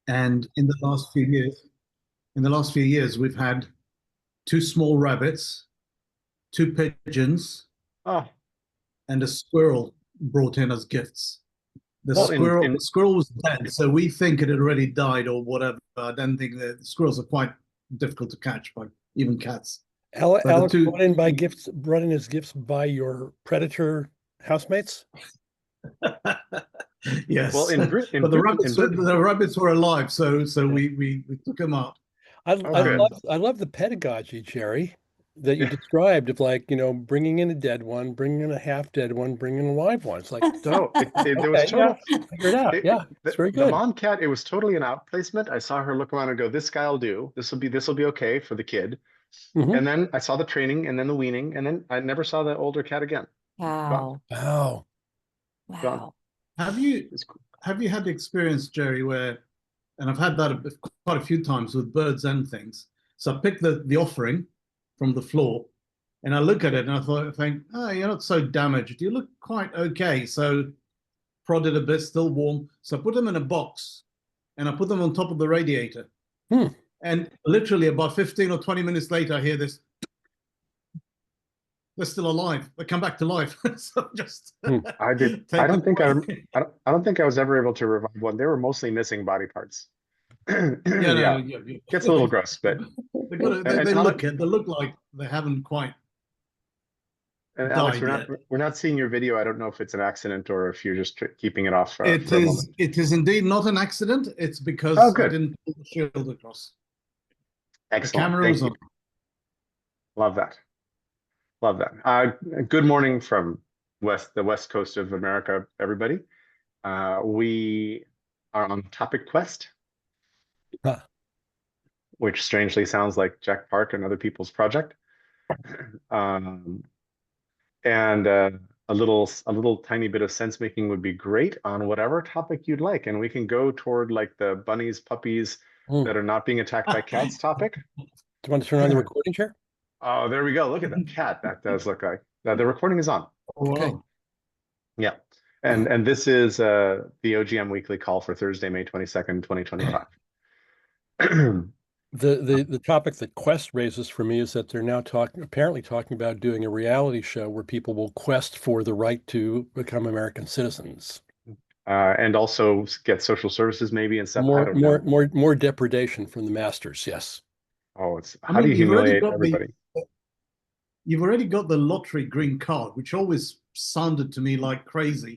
And in the last few years, we've had two small rabbits, two pigeons, Oh, and a squirrel brought in as gifts. The well, the squirrel was dead, so we think it had already died or whatever. I don't think the squirrels are quite difficult to catch by even cats. But the Alex two, brought in his gifts by your predator housemates. yes, well, in but the Britain, rabbits were alive, so we took them out. I, Oh, I good. love I love the pedagogy, Jerry, that you Yeah. described of like, bringing in a dead one, bringing in a half dead one, bringing in a live one. It's like, So there was okay, yeah, total. figure it out. Yeah, it's very The good. mom cat, it was totally an outplacement. I saw her look around and go, "This guy'll do. This will be okay for the kid." Mhm. And then I saw the training, and then the weaning, and then I never saw the older cat again. Gone. Wow. Wow. Gone. Wow. Have you It's cool. have you had the experience, Jerry, where, and I've had that quite a few times with birds and things. So I pick the offering from the floor, and I look at it, and I think, oh, you're not so damaged. You look quite okay. So prodded a bit, still warm. So I put them in a box, and I put them on top of the radiator. Hmm. And literally about 15 or 20 minutes later, I hear this. They're still alive. They come back to life. So just I did. take I don't them think away. I don't think I was ever able to revive one. They were mostly missing body parts. Yeah, Yeah, no, yeah. gets a little gross, but They and Alex, they look like they haven't quite and Alex, died yet. we're not seeing your video. I don't know if it's an accident or if you're just keeping it off for a moment. It is indeed not an accident. It's because Oh, I good. didn't pull the shield across. The Excellent. camera Thank was you. on. Love that. Love that. Good morning from the west coast of America, everybody. We are on Topic Quest, Huh. which strangely sounds like Jack Park and other people's project. And a little tiny bit of sense making would be great on whatever topic you'd like, and we can go toward like the bunnies, puppies Hmm. that are not being attacked by cats topic. Do you want to turn on the recording chair? Oh, there we go. Look at that cat. That does look like the recording is on. Okay. Wow. Yeah. And this is the OGM weekly call for Thursday, May 22nd, 2025. The topic that Quest raises for me is that they're now apparently talking about doing a reality show where people will quest for the right to become American citizens. And also get social services maybe and stuff. I don't know. More depredation from the masters. Yes. Oh, I how do mean, you humiliate everybody? you've already got the lottery green card, which always sounded to me like crazy,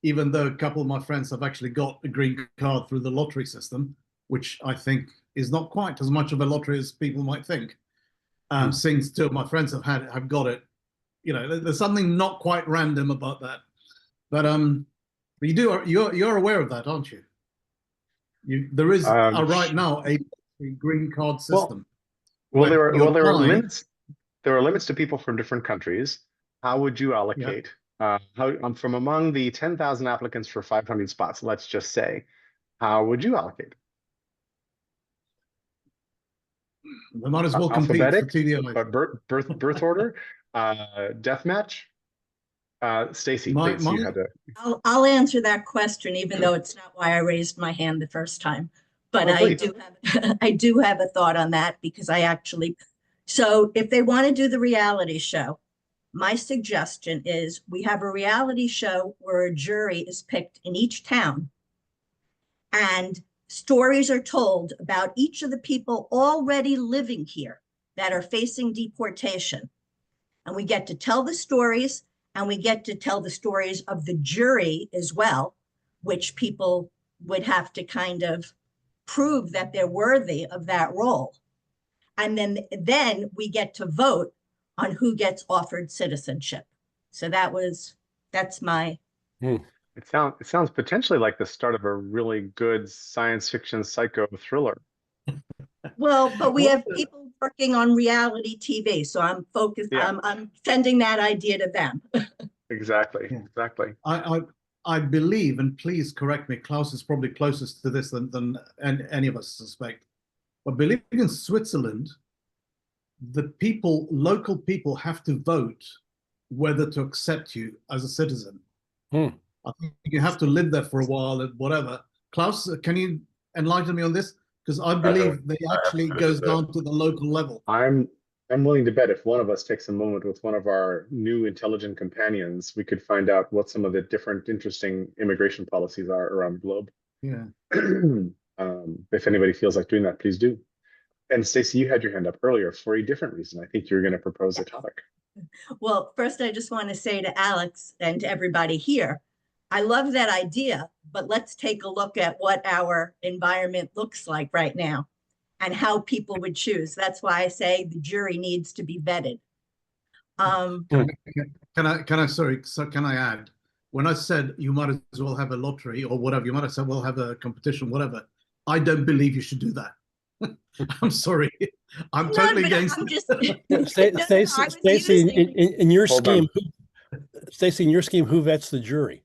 even though a couple of my friends have actually got a green card through the lottery system, which I think is not quite as much of a lottery as people might think. Since two of my friends have got it, there's something not quite random about that. But you're aware of that, aren't you? There is right now a green card system. Well, there are apply. limits. There are limits to people from different countries. How would you allocate? From among the 10,000 applicants for 500 spots, let's just say, how would you allocate? We might as well compete for Alphabetic, TDI. birth order, death match. Stacy, please, you had to. I'll answer that question, even though it's not why I raised my hand the first time. But I do have a thought on that because so if they want to do the reality show, my suggestion is we have a reality show where a jury is picked in each town and stories are told about each of the people already living here that are facing deportation. And we get to tell the stories, and we get to tell the stories of the jury as well, which people would have to kind of prove that they're worthy of that role. And then we get to vote on who gets offered citizenship. So that's my. It sounds potentially like the start of a really good science fiction psycho thriller. Well, but we have people working on reality TV, so I'm focused. Yeah. I'm sending that idea to them. Exactly. Yeah. Exactly. I believe, and please correct me, Klaus is probably closest to this than any of us suspect. But I believe in Switzerland, local people have to vote whether to accept you as a citizen. I think you have to live there for a while and whatever. Klaus, can you enlighten me on this? Because I believe they actually goes down to the local level. I'm willing to bet if one of us takes a moment with one of our new intelligent companions, we could find out what some of the different interesting immigration policies are around the globe. Yeah. If anybody feels like doing that, please do. And Stacey, you had your hand up earlier for a different reason. I think you were going to propose a topic. Well, first, I just want to say to Alex and to everybody here, I love that idea, but let's take a look at what our environment looks like right now and how people would choose. That's why I say the jury needs to be vetted. Sorry, so can I add? When I said you might as well have a lottery or whatever, you might have said, we'll have a competition, whatever. I don't believe you should do that. I'm sorry. I'm totally against it. Stacey, in your scheme, Stacey, in your scheme, who vets the jury?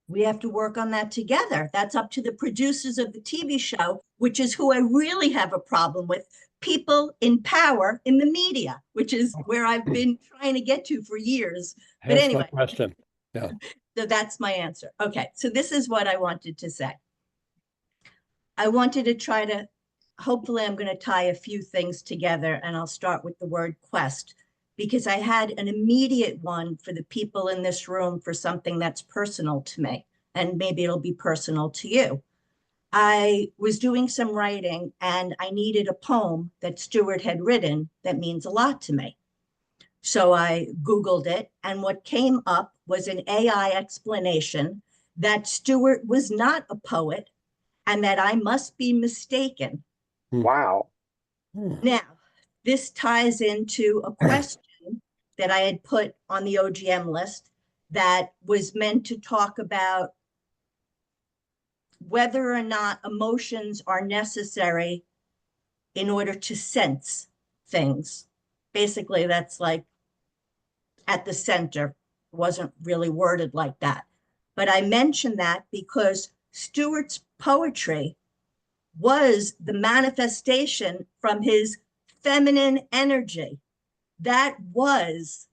We have to work on that together. That's up to the producers of the TV show, which is who I really have a problem with. People in power in the media, which is where I've been trying to get to for years. But anyway, my question. Yeah. So that's my answer. Okay, so this is what I wanted to say. I wanted to try to, hopefully I'm going to tie a few things together, and I'll start with the word quest, because I had an immediate one for the people in this room for something that's personal to me, and maybe it'll be personal to you. I was doing some writing and I needed a poem that Stuart had written that means a lot to me. So I Googled it, and what came up was an AI explanation that Stuart was not a poet and that I must be mistaken. Wow. Now, this ties into a question that I had put on the OGM list that was meant to talk about whether or not emotions are necessary in order to sense things. Basically, that's like at the center. It wasn't really worded like that. But I mentioned that because Stuart's poetry was the manifestation from his feminine energy. That was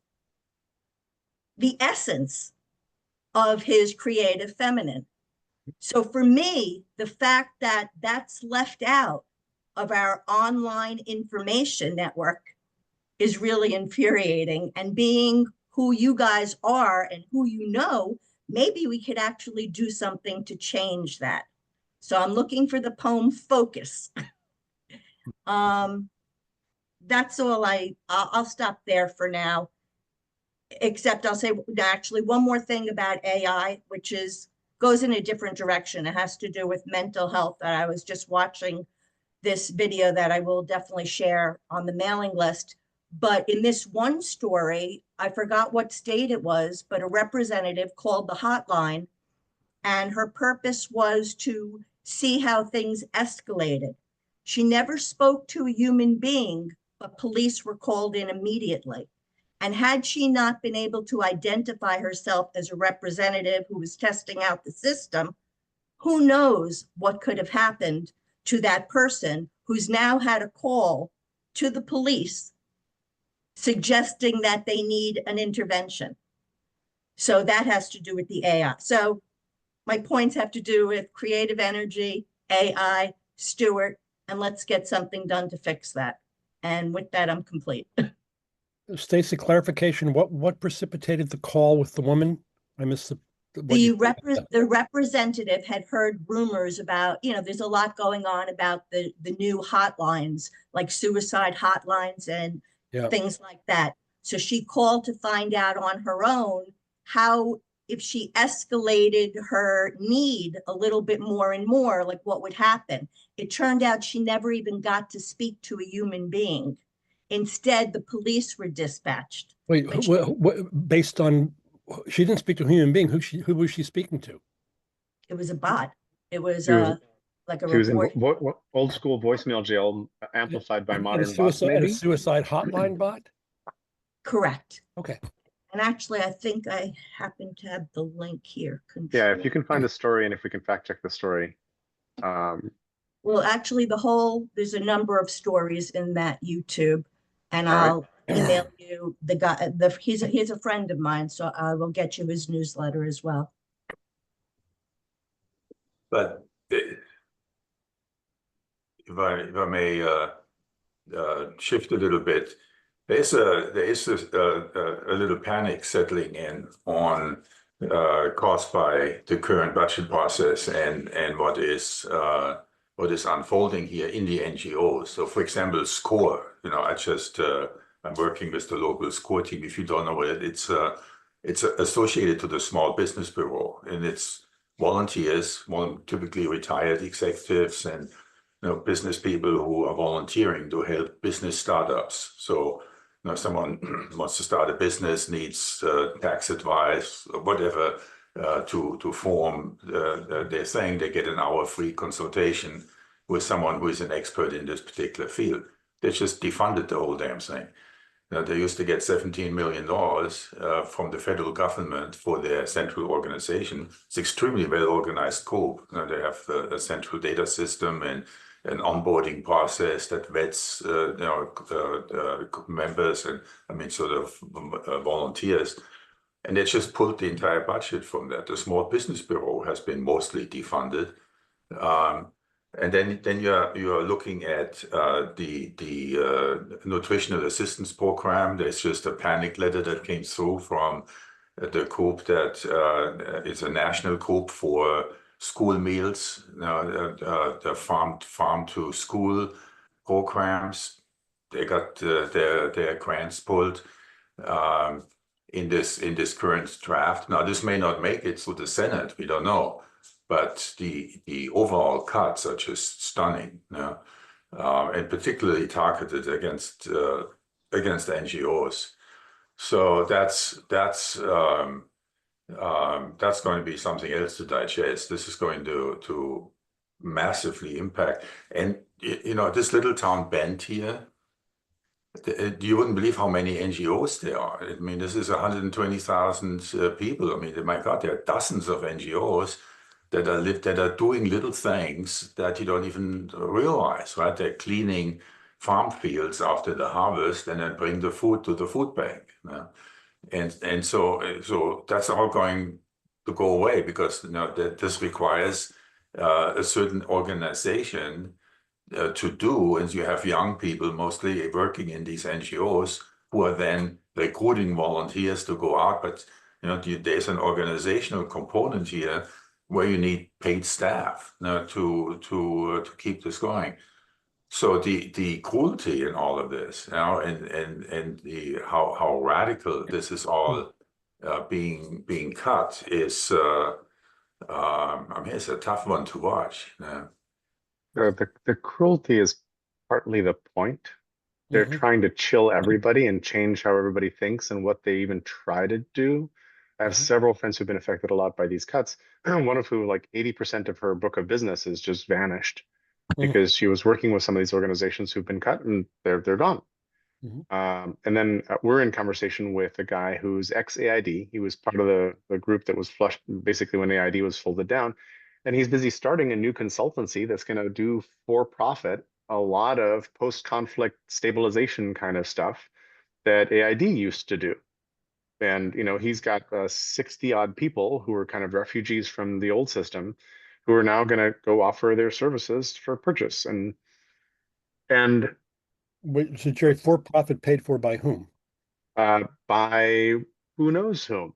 the essence of his creative feminine. So for me, the fact that that's left out of our online information network is really infuriating. And being who you guys are and who you know, maybe we could actually do something to change that. So I'm looking for the poem Focus. That's all I'll stop there for now, except I'll say actually one more thing about AI, which goes in a different direction. It has to do with mental health. That I was just watching this video that I will definitely share on the mailing list. But in this one story, I forgot what state it was, but a representative called the hotline, and her purpose was to see how things escalated. She never spoke to a human being, but police were called in immediately. And had she not been able to identify herself as a representative who was testing out the system, who knows what could have happened to that person who's now had a call to the police suggesting that they need an intervention. So that has to do with the AI. So my points have to do with creative energy, AI, Stuart, and let's get something done to fix that. And with that, I'm complete. Stacey, clarification, what precipitated the call with the woman? I missed the representative had heard rumors about, there's a lot going on about the new hotlines, like suicide hotlines and things like that. So she called to find out on her own how, if she escalated her need a little bit more and more, like what would happen. It turned out she never even got to speak to a human being. Instead, the police were dispatched. Wait, based on, she didn't speak to a human being. Who was she speaking to? It was a bot. It was like a report. She was in old school voicemail jail, amplified by modern bots, maybe? A suicide hotline bot? Correct. Okay. And actually, I think I happen to have the link here. Yeah, if you can find the story and if we can fact check the story. Well, actually, there's a number of stories in that YouTube, and I'll email you the guy. He's a friend of mine, so I will get you his newsletter as well. But if I may shift a little bit, there is a little panic settling in on caused by the current budget process and what is unfolding here in the NGOs. So, for example, SCORE. I'm working with the local SCORE team. If you don't know it, it's associated to the Small Business Bureau, and it's volunteers, typically retired executives and business people who are volunteering to help business startups. So, someone wants to start a business, needs tax advice, or whatever, to form their thing. They get an hour free consultation with someone who is an expert in this particular field. They just defunded the whole damn thing. They used to get $17 million from the federal government for their central organization. It's extremely well organized group. They have a central data system and an onboarding process that vets members and volunteers. And they just pulled the entire budget from that. The Small Business Bureau has been mostly defunded. And then you're looking at the nutritional assistance program. There's just a panic letter that came through from the group that is a national group for school meals, the farm to school programs. They got their grants pulled in this current draft. Now, this may not make it through the Senate. We don't know. But the overall cuts are just stunning, and particularly targeted against NGOs. So that's going to be something else to digest. This is going to massively impact. And this little town Bend here, you wouldn't believe how many NGOs there are. I mean, this is 120,000 people. I mean, my God, there are dozens of NGOs that are doing little things that you don't even realize, right? They're cleaning farm fields after the harvest and then bring the food to the food bank. And so that's all going to go away because this requires a certain organization to do, and you have young people mostly working in these NGOs who are then recruiting volunteers to go out. But there's an organizational component here where you need paid staff to keep this going. So the cruelty in all of this, and the how radical this is all being cut is, it's a tough one to watch. The cruelty is partly the point. They're trying to chill everybody and change how everybody thinks and what they even try to do. I have several friends who've been affected a lot by these cuts. One of who, like 80% of her book of business has just vanished because she was working with some of these organizations who've been cut and they're gone. And then we're in conversation with a guy who's ex-AID. He was part of the group that was flushed basically when AID was folded down. And he's busy starting a new consultancy that's going to do for profit a lot of post-conflict stabilization kind of stuff that AID used to do. And, he's got 60 odd people who are kind of refugees from the old system who are now going to go offer their services for purchase. And so Jerry, for profit paid for by whom? By who knows whom.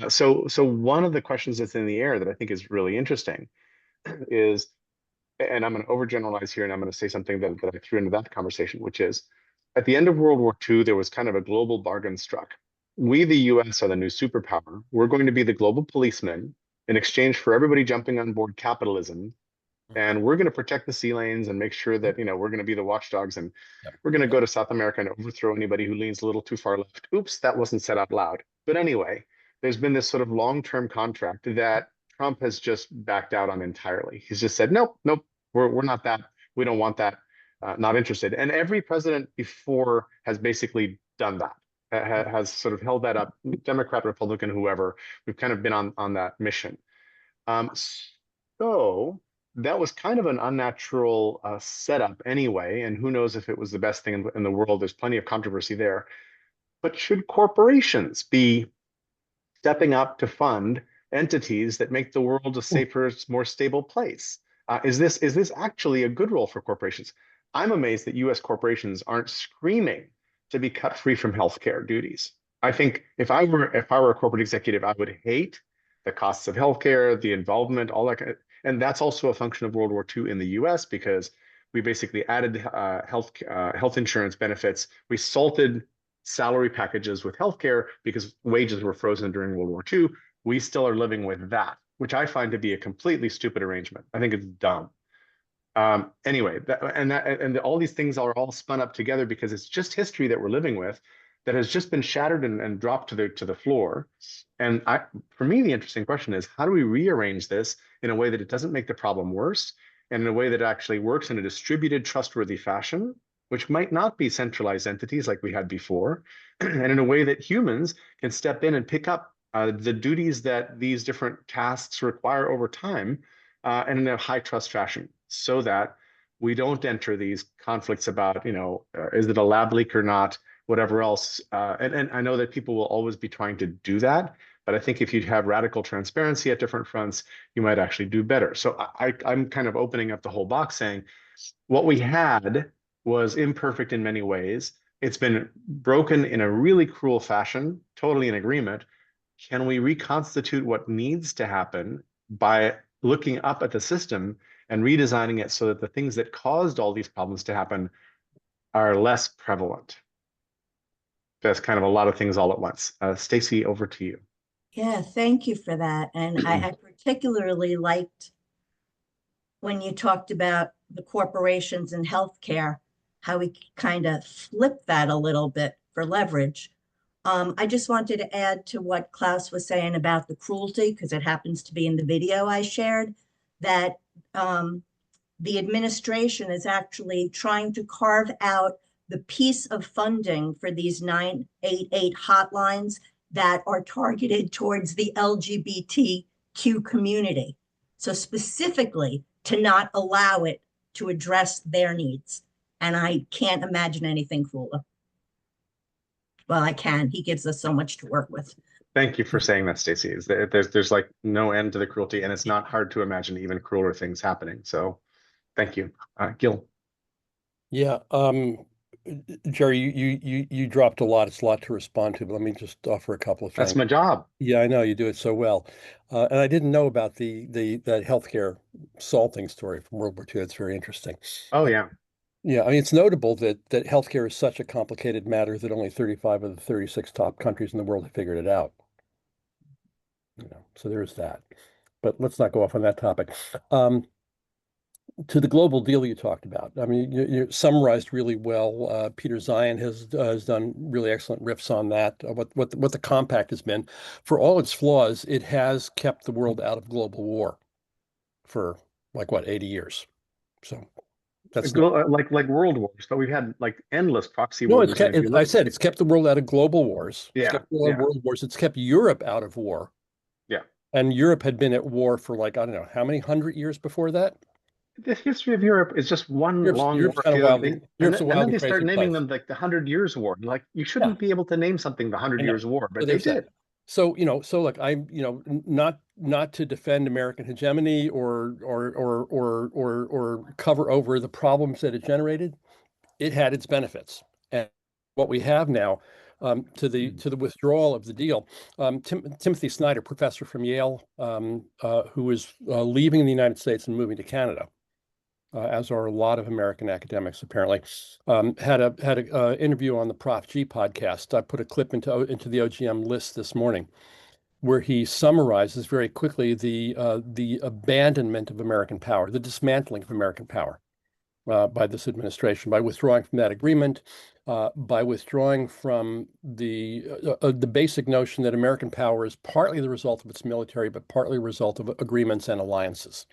So one of the questions that's in the air that I think is really interesting is, and I'm going to overgeneralize here, and I'm going to say something that I threw into that conversation, which is, at the end of World War II, there was kind of a global bargain struck. We, the US, are the new superpower. We're going to be the global policeman in exchange for everybody jumping on board capitalism. And we're going to protect the sea lanes and make sure that, we're going to be the watchdogs. And we're going to go to South America and overthrow anybody who leans a little too far left. Oops, that wasn't said out loud. But anyway, there's been this sort of long-term contract that Trump has just backed out on entirely. He's just said, nope, we're not that. We don't want that. Not interested. And every president before has basically done that. Has sort of held that up, Democrat, Republican, whoever. We've kind of been on that mission. So that was kind of an unnatural setup anyway, and who knows if it was the best thing in the world. There's plenty of controversy there. But should corporations be stepping up to fund entities that make the world a safer, more stable place? Is this actually a good role for corporations? I'm amazed that U.S. corporations aren't screaming to be cut free from healthcare duties. I think if I were a corporate executive, I would hate the costs of healthcare, the involvement, all that kind of, and that's also a function of World War II in the U.S. because we basically added health insurance benefits. We salted salary packages with healthcare because wages were frozen during World War II. We still are living with that, which I find to be a completely stupid arrangement. I think it's dumb. Anyway, all these things are all spun up together because it's just history that we're living with that has just been shattered and dropped to the floor. And for me, the interesting question is, how do we rearrange this in a way that it doesn't make the problem worse, and in a way that actually works in a distributed, trustworthy fashion, which might not be centralized entities like we had before, and in a way that humans can step in and pick up the duties that these different tasks require over time, and in a high trust fashion, so that we don't enter these conflicts about, is it a lab leak or not, whatever else. And I know that people will always be trying to do that, but I think if you have radical transparency at different fronts, you might actually do better. So I'm kind of opening up the whole box saying what we had was imperfect in many ways. It's been broken in a really cruel fashion, totally in agreement. Can we reconstitute what needs to happen by looking up at the system and redesigning it so that the things that caused all these problems to happen are less prevalent? That's kind of a lot of things all at once. Stacy, over to you. Yeah, thank you for that. And I particularly liked when you talked about the corporations and healthcare, how we kind of flipped that a little bit for leverage. I just wanted to add to what Klaus was saying about the cruelty, because it happens to be in the video I shared, that the administration is actually trying to carve out the piece of funding for these 988 hotlines that are targeted towards the LGBTQ community. So specifically to not allow it to address their needs. And I can't imagine anything crueler. Well, I can. He gives us so much to work with. Thank you for saying that, Stacy. There's like no end to the cruelty, and it's not hard to imagine even crueler things happening. So thank you. Gil. Yeah, Jerry, you dropped a lot. It's a lot to respond to, but let me just offer a couple of things. That's my job. Yeah, I know you do it so well. And I didn't know about that healthcare salting story from World War II. It's very interesting. Oh, yeah. Yeah, I mean, it's notable that healthcare is such a complicated matter that only 35 of the 36 top countries in the world have figured it out. So there's that. But let's not go off on that topic. To the global deal you talked about, I mean, you summarized really well. Peter Zion has done really excellent riffs on that. What the compact has been, for all its flaws, it has kept the world out of global war for like what, 80 years. So that's like world wars, but we've had like endless proxy no. wars. I said it's kept the world out of global wars. Yeah, it's kept the world out of world wars. It's kept Europe out of war. Yeah, and Europe had been at war for like, I don't know how many 100 years before that. The history of Europe is just one long war field thing. And then they start naming them like the 100 Years' War. Like you shouldn't be able to name something the 100 Years' War, but they did. So look, I'm not to defend American hegemony or cover over the problems that it generated. It had its benefits, and what we have now, to the withdrawal of the deal, Timothy Snyder, professor from Yale, who is leaving the United States and moving to Canada, as are a lot of American academics apparently, had a interview on the Prof G podcast. I put a clip into the OGM list this morning, where he summarizes very quickly the abandonment of American power, the dismantling of American power by this administration, by withdrawing from that agreement, by withdrawing from the basic notion that American power is partly the result of its military, but partly a result of agreements and alliances.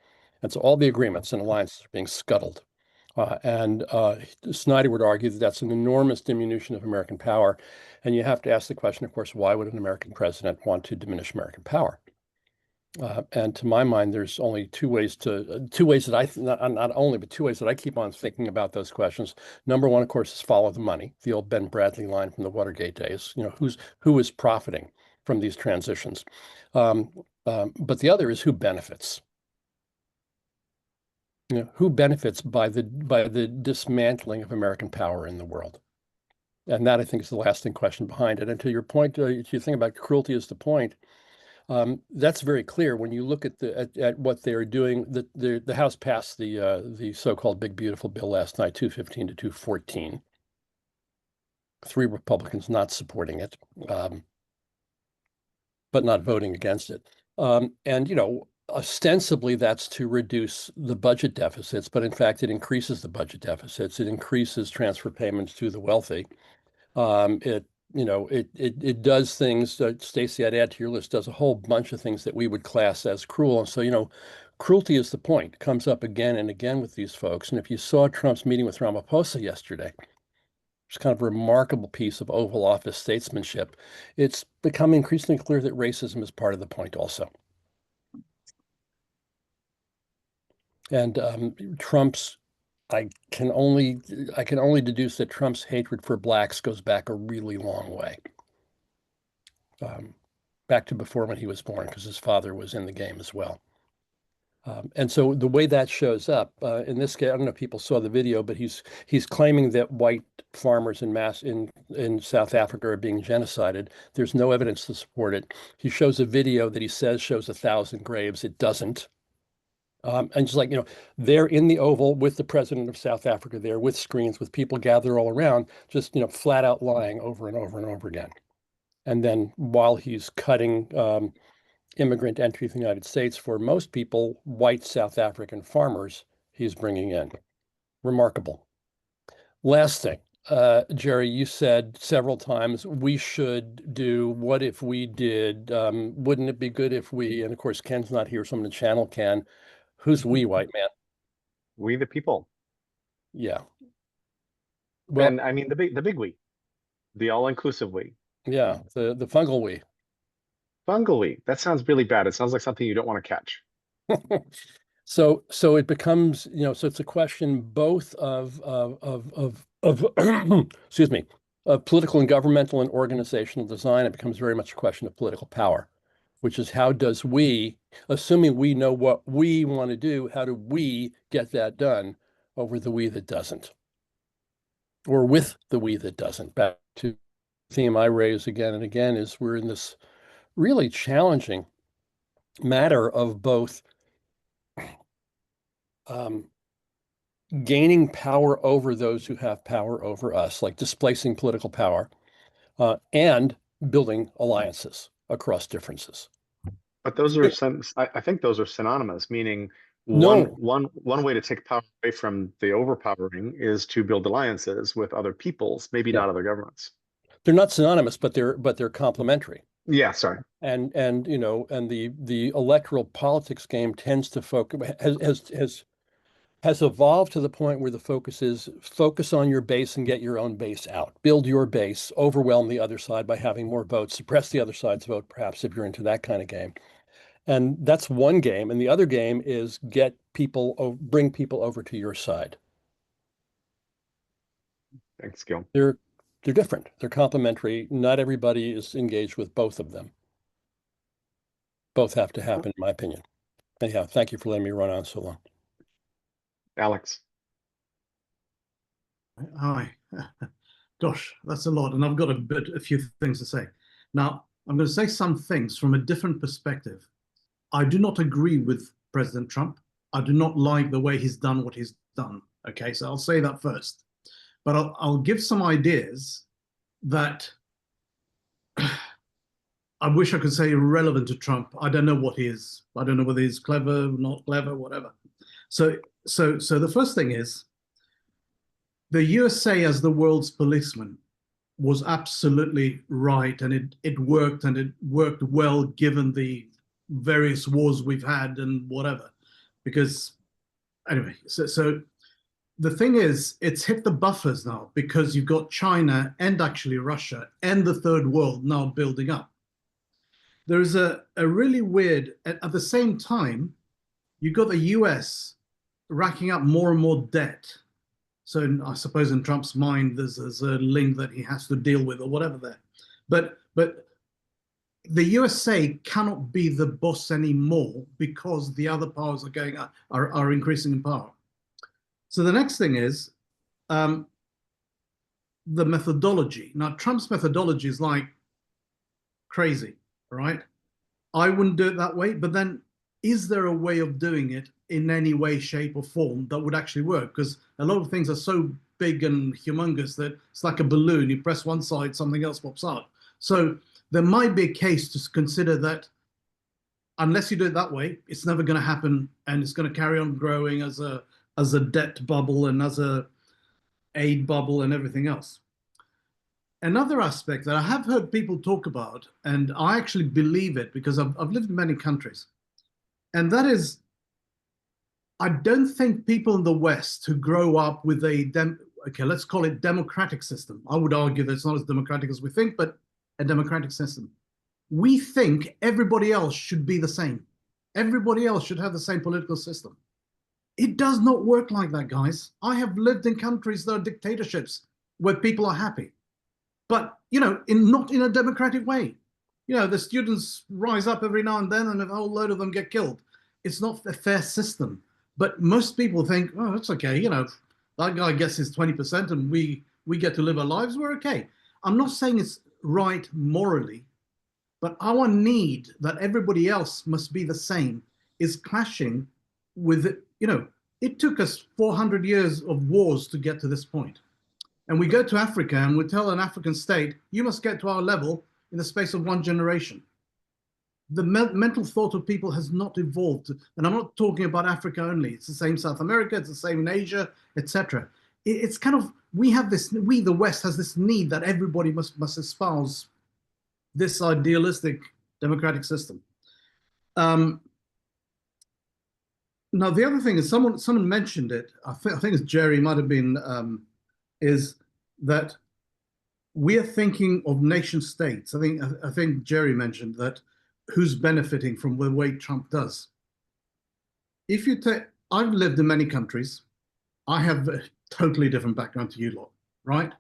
And so all the agreements and alliances are being scuttled. And Snyder would argue that that's an enormous diminution of American power. And you have to ask the question, of course, why would an American president want to diminish American power? And to my mind, there's only two ways that I keep on thinking about those questions. Number one, of course, is follow the money, the old Ben Bradley line from the Watergate days. Who is profiting from these transitions? But the other is who benefits. who benefits by the dismantling of American power in the world? And that, I think, is the lasting question behind it. And to your point, to your thing about cruelty is the point. That's very clear when you look at what they're doing. The House passed the so-called Big Beautiful Bill last night, 215 to 214. 3 Republicans not supporting it, but not voting against it. And ostensibly that's to reduce the budget deficits, but in fact it increases the budget deficits. It increases transfer payments to the wealthy. It does things. Stacey, I'd add to your list, does a whole bunch of things that we would class as cruel. And so, cruelty is the point. Comes up again and again with these folks. And if you saw Trump's meeting with Ramaphosa yesterday, it's kind of a remarkable piece of Oval Office statesmanship. It's become increasingly clear that racism is part of the point also. And I can only deduce that Trump's hatred for blacks goes back a really long way. Back to before when he was born, because his father was in the game as well. And so the way that shows up in this case, I don't know if people saw the video, but he's claiming that white farmers in South Africa are being genocided. There's no evidence to support it. He shows a video that he says shows 1,000 graves. It doesn't. And just like, they're in the Oval with the president of South Africa there with screens, with people gathered all around, just, flat out lying over and over and over again. And then while he's cutting immigrant entry to the United States for most people, white South African farmers, he's bringing in. Remarkable. Last thing, Jerry, you said several times, we should do, what if we did, wouldn't it be good if we, and of course, Ken's not here, so I'm going to channel Ken. Who's we, white man? We the people. Yeah. Well, and I mean the big we, the all-inclusive we. Yeah, the fungal we. Fungal we. That sounds really bad. It sounds like something you don't want to catch. So it becomes, so it's a question both of excuse me, of political and governmental and organizational design. It becomes very much a question of political power, which is how does we, assuming we know what we want to do, how do we get that done over the we that doesn't? Or with the we that doesn't? Back to the theme I raise again and again is we're in this really challenging matter of both gaining power over those who have power over us, like displacing political power, and building alliances across differences. But those are I think those are synonymous, meaning No. one way to take power away from the overpowering is to build alliances with other peoples, maybe not other governments. They're not synonymous, but they're complementary. Yeah, sorry. And the electoral politics game tends to has evolved to the point where the focus is focus on your base and get your own base out. Build your base, overwhelm the other side by having more votes, suppress the other side's vote, perhaps, if you're into that kind of game. And that's one game. And the other game is bring people over to your side. Thanks, Gil. They're different. They're complementary. Not everybody is engaged with both of them. Both have to happen, in my opinion. Anyhow, thank you for letting me run on so long. Alex. Hi. Gosh, that's a lot. And I've got a few things to say. Now, I'm going to say some things from a different perspective. I do not agree with President Trump. I do not like the way he's done what he's done. Okay, so I'll say that first. But I'll give some ideas that I wish I could say relevant to Trump. I don't know what he is. I don't know whether he's clever, not clever, whatever. So the first thing is the USA as the world's policeman was absolutely right, and it worked, and it worked well given the various wars we've had and whatever. Because anyway, so the thing is, it's hit the buffers now because you've got China and actually Russia and the third world now building up. There is a really weird, at the same time, you've got the US racking up more and more debt. So I suppose in Trump's mind, there's a link that he has to deal with or whatever there. But the USA cannot be the boss anymore because the other powers are increasing in power. So the next thing is the methodology. Now, Trump's methodology is like crazy, right? I wouldn't do it that way, but then is there a way of doing it in any way, shape, or form that would actually work? Because a lot of things are so big and humongous that it's like a balloon. You press one side, something else pops out. So there might be a case to consider that unless you do it that way, it's never going to happen, and it's going to carry on growing as a debt bubble and as a aid bubble and everything else. Another aspect that I have heard people talk about, and I actually believe it because I've lived in many countries, and that is, I don't think people in the West who grow up with okay, let's call it democratic system. I would argue that it's not as democratic as we think, but a democratic system. We think everybody else should be the same. Everybody else should have the same political system. It does not work like that, guys. I have lived in countries that are dictatorships where people are happy, but not in a democratic way. The students rise up every now and then, and a whole load of them get killed. It's not a fair system. But most people think, oh, it's okay. That guy gets his 20%, and we get to live our lives. We're okay. I'm not saying it's right morally, but our need that everybody else must be the same is clashing with it. It took us 400 years of wars to get to this point. And we go to Africa and we tell an African state, you must get to our level in the space of one generation. The mental thought of people has not evolved. And I'm not talking about Africa only. It's the same in South America, it's the same in Asia, etc. It's kind of, the West has this need that everybody must espouse this idealistic democratic system. Now, the other thing is, someone mentioned it, I think it's Jerry, might have been, is that we are thinking of nation states. I think Jerry mentioned that who's benefiting from the way Trump does. If you take, I've lived in many countries. I have a totally different background to you lot, right?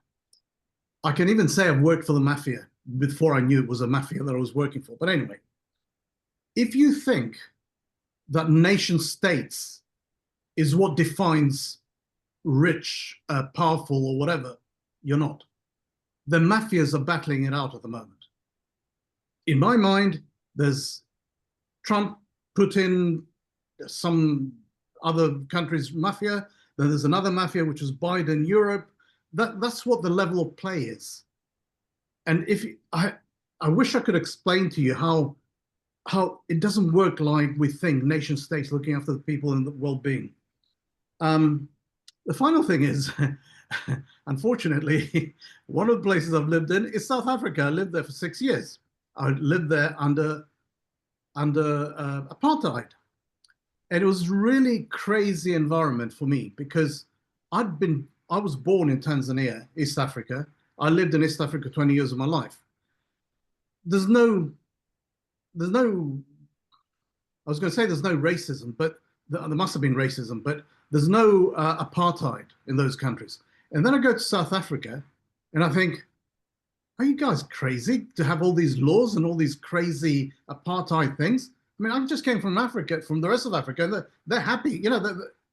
I can even say I've worked for the mafia before I knew it was a mafia that I was working for. But anyway, if you think that nation states is what defines rich, powerful, or whatever, you're not. The mafias are battling it out at the moment. In my mind, there's Trump, Putin, some other countries' mafia. Then there's another mafia, which is Biden, Europe. That's what the level of play is. And I wish I could explain to you how it doesn't work like we think, nation states looking after the people and the well-being. The final thing is, unfortunately, one of the places I've lived in is South Africa. I lived there for 6 years. I lived there under apartheid. And it was really crazy environment for me because I was born in Tanzania, East Africa. I lived in East Africa 20 years of my life. I was going to say there's no racism, but there must have been racism, but there's no apartheid in those countries. And then I go to South Africa and I think, are you guys crazy to have all these laws and all these crazy apartheid things? I mean, I just came from Africa, from the rest of Africa, and they're happy.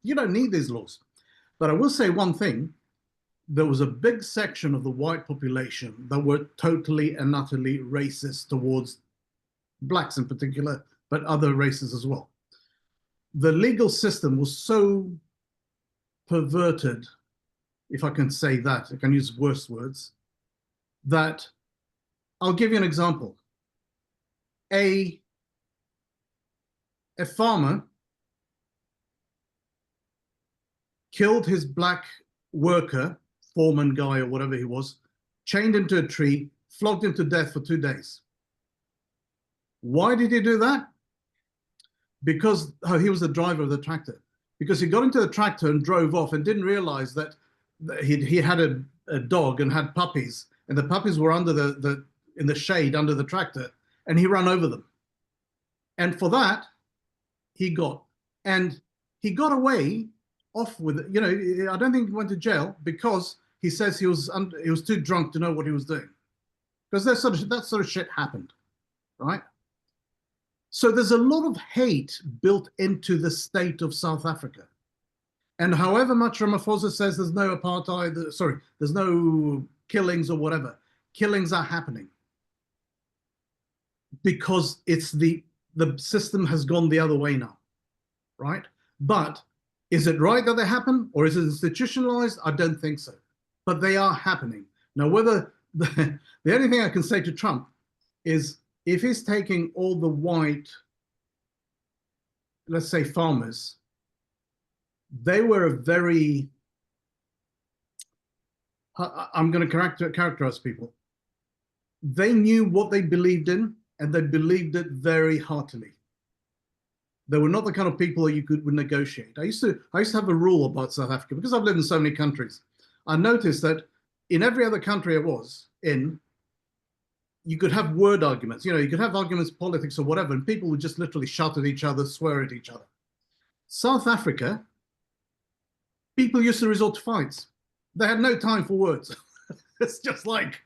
You don't need these laws. But I will say one thing. There was a big section of the white population that were totally and utterly racist towards blacks in particular, but other races as well. The legal system was so perverted, if I can say that, I can use worse words, that I'll give you an example. A farmer killed his black worker, foreman guy or whatever he was, chained him to a tree, flogged him to death for 2 days. Why did he do that? Because he was the driver of the tractor. Because he got into the tractor and drove off and didn't realize that he had a dog and had puppies, and the puppies were under in the shade under the tractor, and he ran over them. And for that, he got away off with it. I don't think he went to jail because he says he was too drunk to know what he was doing. Because that sort of shit happened, right? So there's a lot of hate built into the state of South Africa. And however much Ramaphosa says there's no apartheid, sorry, there's no killings or whatever, killings are happening because it's the system has gone the other way now, right? But is it right that they happen, or is it institutionalized? I don't think so, but they are happening. Now, whether the only thing I can say to Trump is if he's taking all the white, let's say, farmers, they were a very, I'm going to characterize people. They knew what they believed in, and they believed it very heartily. They were not the kind of people that you would negotiate. I used to have a rule about South Africa because I've lived in so many countries. I noticed that in every other country I was in, you could have word arguments. You know, you could have arguments, politics or whatever, and people would just literally shout at each other, swear at each other. South Africa, people used to resort to fights. They had no time for words. It's just like,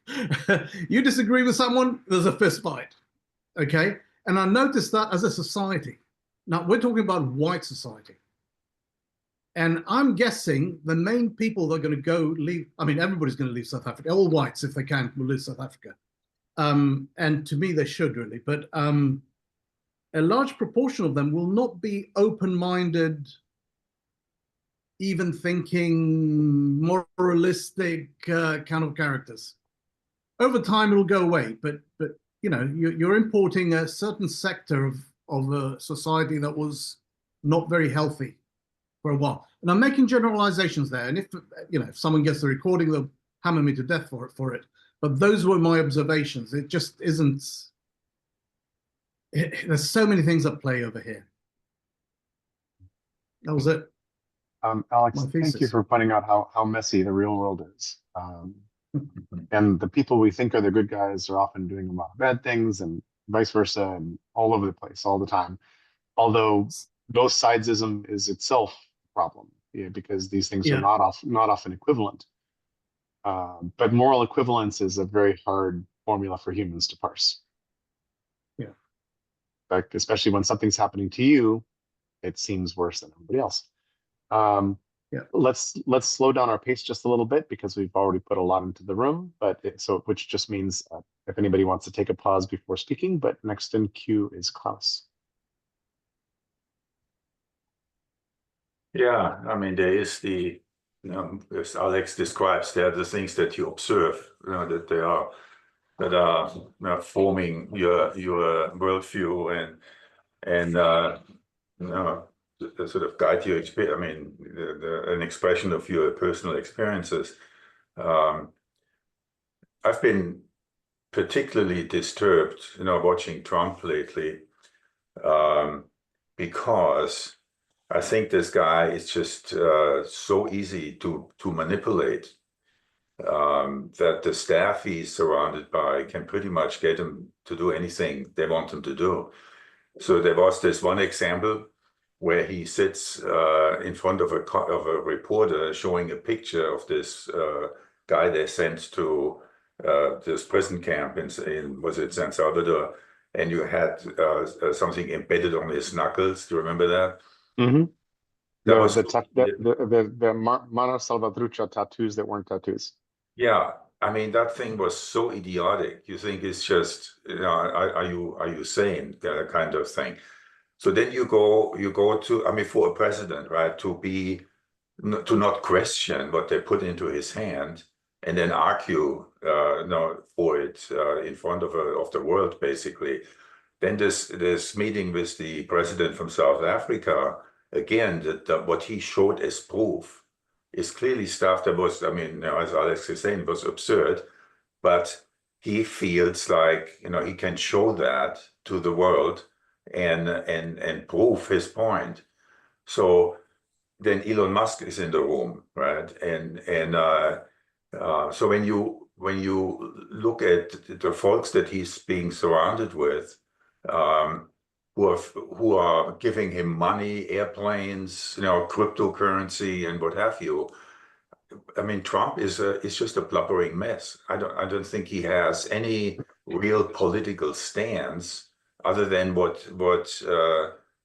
you disagree with someone, there's a fist fight, okay? And I noticed that as a society. Now, we're talking about white society. And I'm guessing the main people that are going to leave, I mean, everybody's going to leave South Africa. All whites, if they can, will leave South Africa. And to me, they should really. But a large proportion of them will not be open-minded, even thinking, moralistic kind of characters. Over time, it'll go away. But you know, you're importing a certain sector of a society that was not very healthy for a while. And I'm making generalizations there. And if you know, if someone gets the recording, they'll hammer me to death for it. But those were my observations. It just isn't. There's so many things at play over here. That was it. Alex, thank you for pointing out how messy the real world is. And the people we think are the good guys are often doing a lot of bad things, and vice versa, and all over the place, all the time. Although both sidesism is itself a problem, because these things are not often equivalent. But moral equivalence is a very hard formula for humans to parse. Yeah. In fact, especially when something's happening to you, it seems worse than everybody else. Let's slow down our pace just a little bit because we've already put a lot into the room, which just means if anybody wants to take a pause before speaking, but next in queue is Klaus. Yeah, I mean, there is as Alex describes, there are the things that you observe, that are forming your worldview and sort of guide your experience. I mean, an expression of your personal experiences. I've been particularly disturbed, watching Trump lately, because I think this guy is just so easy to manipulate, that the staff he's surrounded by can pretty much get him to do anything they want him to do. So there was this one example where he sits in front of a reporter showing a picture of this guy they sent to this prison camp in was it San Salvador, and you had something embedded on his knuckles. Do you remember that? Mm-hmm. That was the Mano Salvatrucha tattoos that weren't tattoos. Yeah, I mean, that thing was so idiotic. You think it's just, are you sane, kind of thing. So then you go to, I mean, for a president, right, to not question what they put into his hand and then argue for it in front of the world, basically. Then this meeting with the president from South Africa, again, that what he showed as proof is clearly stuff that was, I mean, as Alex is saying, was absurd, but he feels like, he can show that to the world and prove his point. So then Elon Musk is in the room, right? So when you look at the folks that he's being surrounded with, who are giving him money, airplanes, cryptocurrency, and what have you. I mean, Trump is just a blubbering mess. I don't think he has any real political stance other than what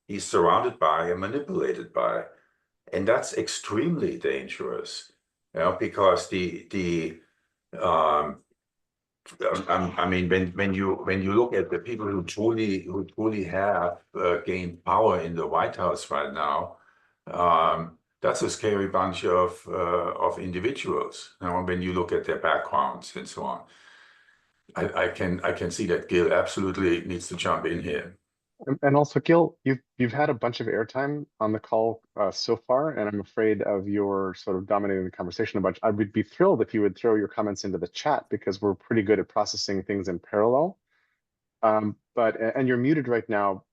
he's surrounded by and manipulated by. And that's extremely dangerous, you know, because um, I mean, when you look at the people who truly have gained power in the White House right now, that's a scary bunch of individuals. You know, when you look at their backgrounds and so on, I can see that Gil absolutely needs to jump in here. And also, Gil, you've had a bunch of airtime on the call so far, and I'm afraid of your sort of dominating the conversation a bunch. I would be thrilled if you would throw your comments into the chat because we're pretty good at processing things in parallel. And you're muted right now.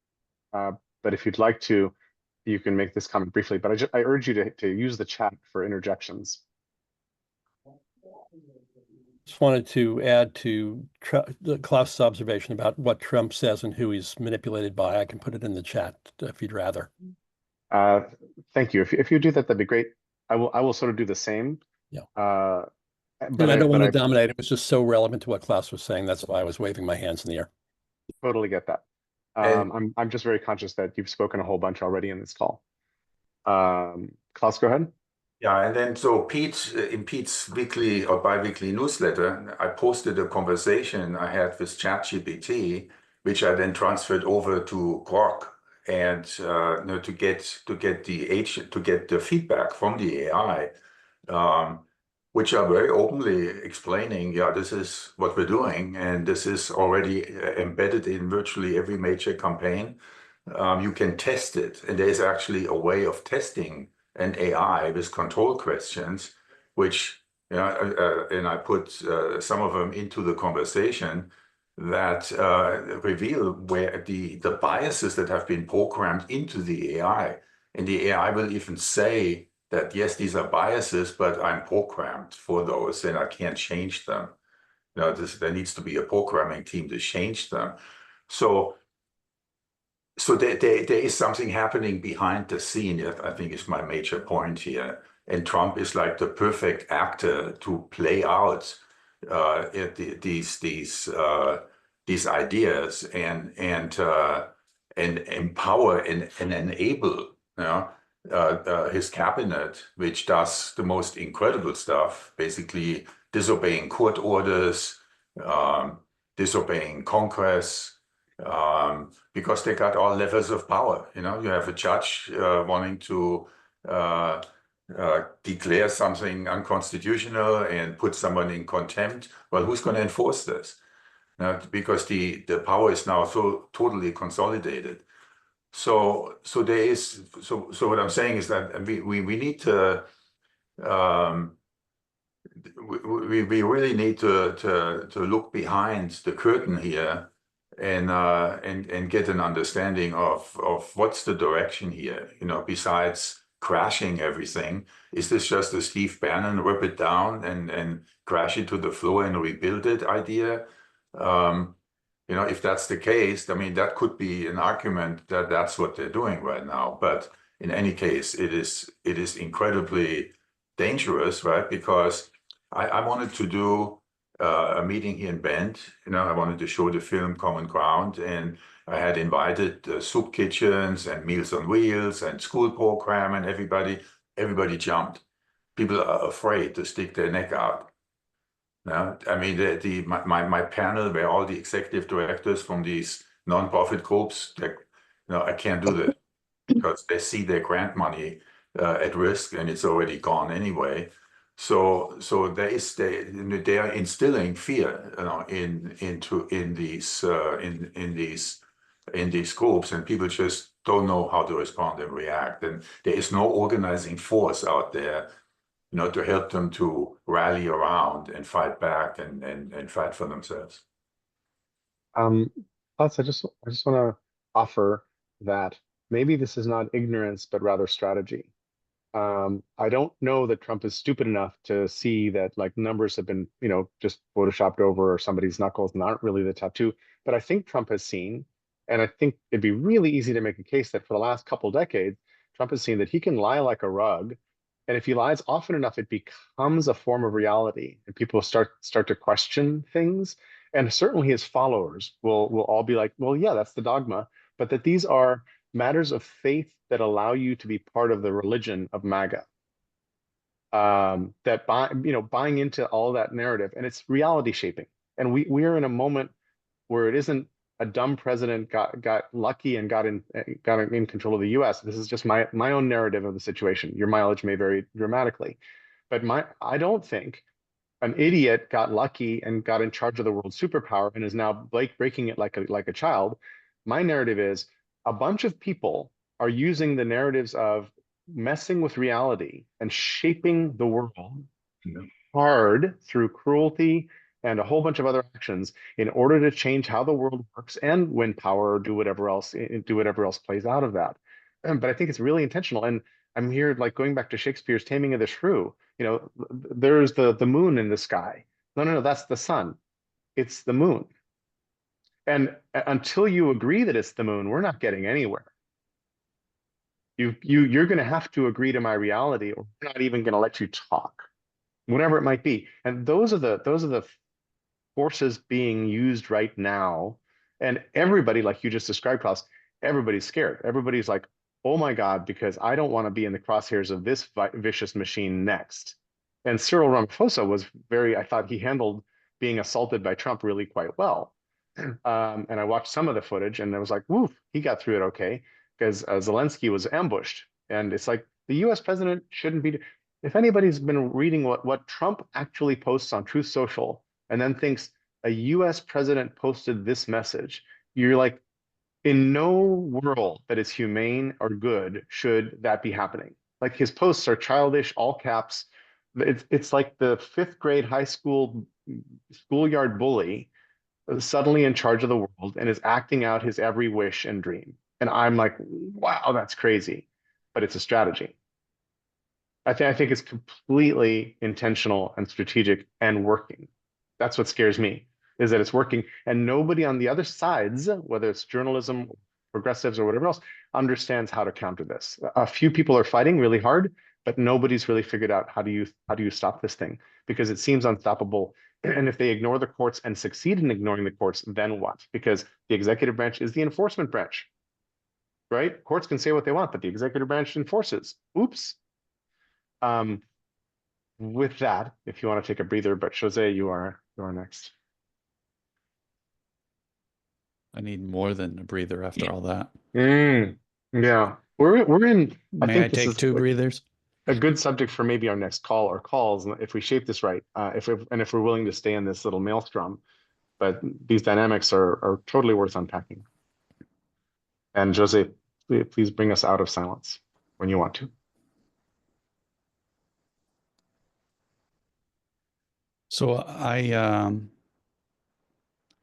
But if you'd like to, you can make this comment briefly. But I urge you to use the chat for interjections. Just wanted to add to Klaus's observation about what Trump says and who he's manipulated by. I can put it in the chat if you'd rather. Thank you. If you do that, that'd be great. I will sort of do the same. Yeah. But I don't want to dominate. It was just so relevant to what Klaus was saying. That's why I was waving my hands in the air. Totally get that. I'm just very conscious that you've spoken a whole bunch already in this call. Klaus, go ahead. Yeah, and then so Pete, in Pete's weekly or bi-weekly newsletter, I posted a conversation I had with ChatGPT, which I then transferred over to Grok, and you know, to get the feedback from the AI, which are very openly explaining, yeah, this is what we're doing, and this is already embedded in virtually every major campaign. You can test it, and there's actually a way of testing an AI with control questions, which, you know, and I put some of them into the conversation that reveal where the biases that have been programmed into the AI. And the AI will even say that, yes, these are biases, but I'm programmed for those and I can't change them. You know, there needs to be a programming team to change them. So there is something happening behind the scene, I think is my major point here. And Trump is like the perfect actor to play out these ideas and empower and enable, you know, his cabinet, which does the most incredible stuff, basically disobeying court orders, disobeying Congress, because they got all levels of power. You know, you have a judge wanting to declare something unconstitutional and put someone in contempt. Well, who's going to enforce this? Because the power is now so totally consolidated. So what I'm saying is that we need to we really need to look behind the curtain here and get an understanding of what's the direction here. You know, besides crashing everything, is this just a Steve Bannon rip it down and crash it to the floor and rebuild it idea? You know, if that's the case, I mean, that could be an argument that that's what they're doing right now. But in any case, it is incredibly dangerous, right? Because I wanted to do a meeting here in Bend. You know, I wanted to show the film Common Ground, and I had invited soup kitchens and Meals on Wheels and school program, and everybody jumped. People are afraid to stick their neck out. Now, I mean, my panel were all the executive directors from these nonprofit groups. That, you know, I can't do that because they see their grant money at risk, and it's already gone anyway. So they are instilling fear, you know, in these groups, and people just don't know how to respond and react. And there is no organizing force out there, you know, to help them to rally around and fight back and fight for themselves. Plus, I just want to offer that maybe this is not ignorance, but rather strategy. I don't know that Trump is stupid enough to see that like numbers have been, you know, just photoshopped over or somebody's knuckles and aren't really the tattoo. But I think Trump has seen, and I think it'd be really easy to make a case that for the last couple decades, Trump has seen that he can lie like a rug. And if he lies often enough, it becomes a form of reality, and people start to question things. And certainly his followers will all be like, well, yeah, that's the dogma. But that these are matters of faith that allow you to be part of the religion of MAGA. That buying into all that narrative, and it's reality shaping. And we are in a moment where it isn't a dumb president got lucky and got in control of the U.S. This is just my own narrative of the situation. Your mileage may vary dramatically, but I don't think an idiot got lucky and got in charge of the world superpower and is now breaking it like a child. My narrative is a bunch of people are using the narratives of messing with reality and shaping the world hard through cruelty and a whole bunch of other actions in order to change how the world works and win power or do whatever else plays out of that. But I think it's really intentional. And I'm here like going back to Shakespeare's Taming of the Shrew. There's the moon in the sky. No, that's the sun. It's the moon. And until you agree that it's the moon, we're not getting anywhere. You're going to have to agree to my reality, or we're not even going to let you talk, whatever it might be. And those are the forces being used right now. And everybody, like you just described, Klaus, everybody's scared. Everybody's like, oh my God, because I don't want to be in the crosshairs of this vicious machine next. And Cyril Ramaphosa was I thought he handled being assaulted by Trump really quite well. And I watched some of the footage and I was like, woof, he got through it okay, because Zelensky was ambushed. And it's like, the US president shouldn't be. If anybody's been reading what Trump actually posts on Truth Social and then thinks a US president posted this message, you're like, in no world that is humane or good should that be happening. Like, his posts are childish, all caps. It's like the 5th grade high school schoolyard bully suddenly in charge of the world and is acting out his every wish and dream. And I'm like, wow, that's crazy. But it's a strategy. I think it's completely intentional and strategic and working. That's what scares me, is that it's working. And nobody on the other sides, whether it's journalism, progressives, or whatever else, understands how to counter this. A few people are fighting really hard, but nobody's really figured out how do you stop this thing, because it seems unstoppable. And if they ignore the courts and succeed in ignoring the courts, then what? Because the executive branch is the enforcement branch, right? Courts can say what they want, but the executive branch enforces. Oops. With that, if you want to take a breather, but Jose, you are next. I need more than a breather after all that. Yeah, we're in. May I take 2 breathers? A good subject for maybe our next call or calls, if we shape this right. If we're willing to stay in this little maelstrom, but these dynamics are totally worth unpacking. And Jose, please bring us out of silence when you want to. So I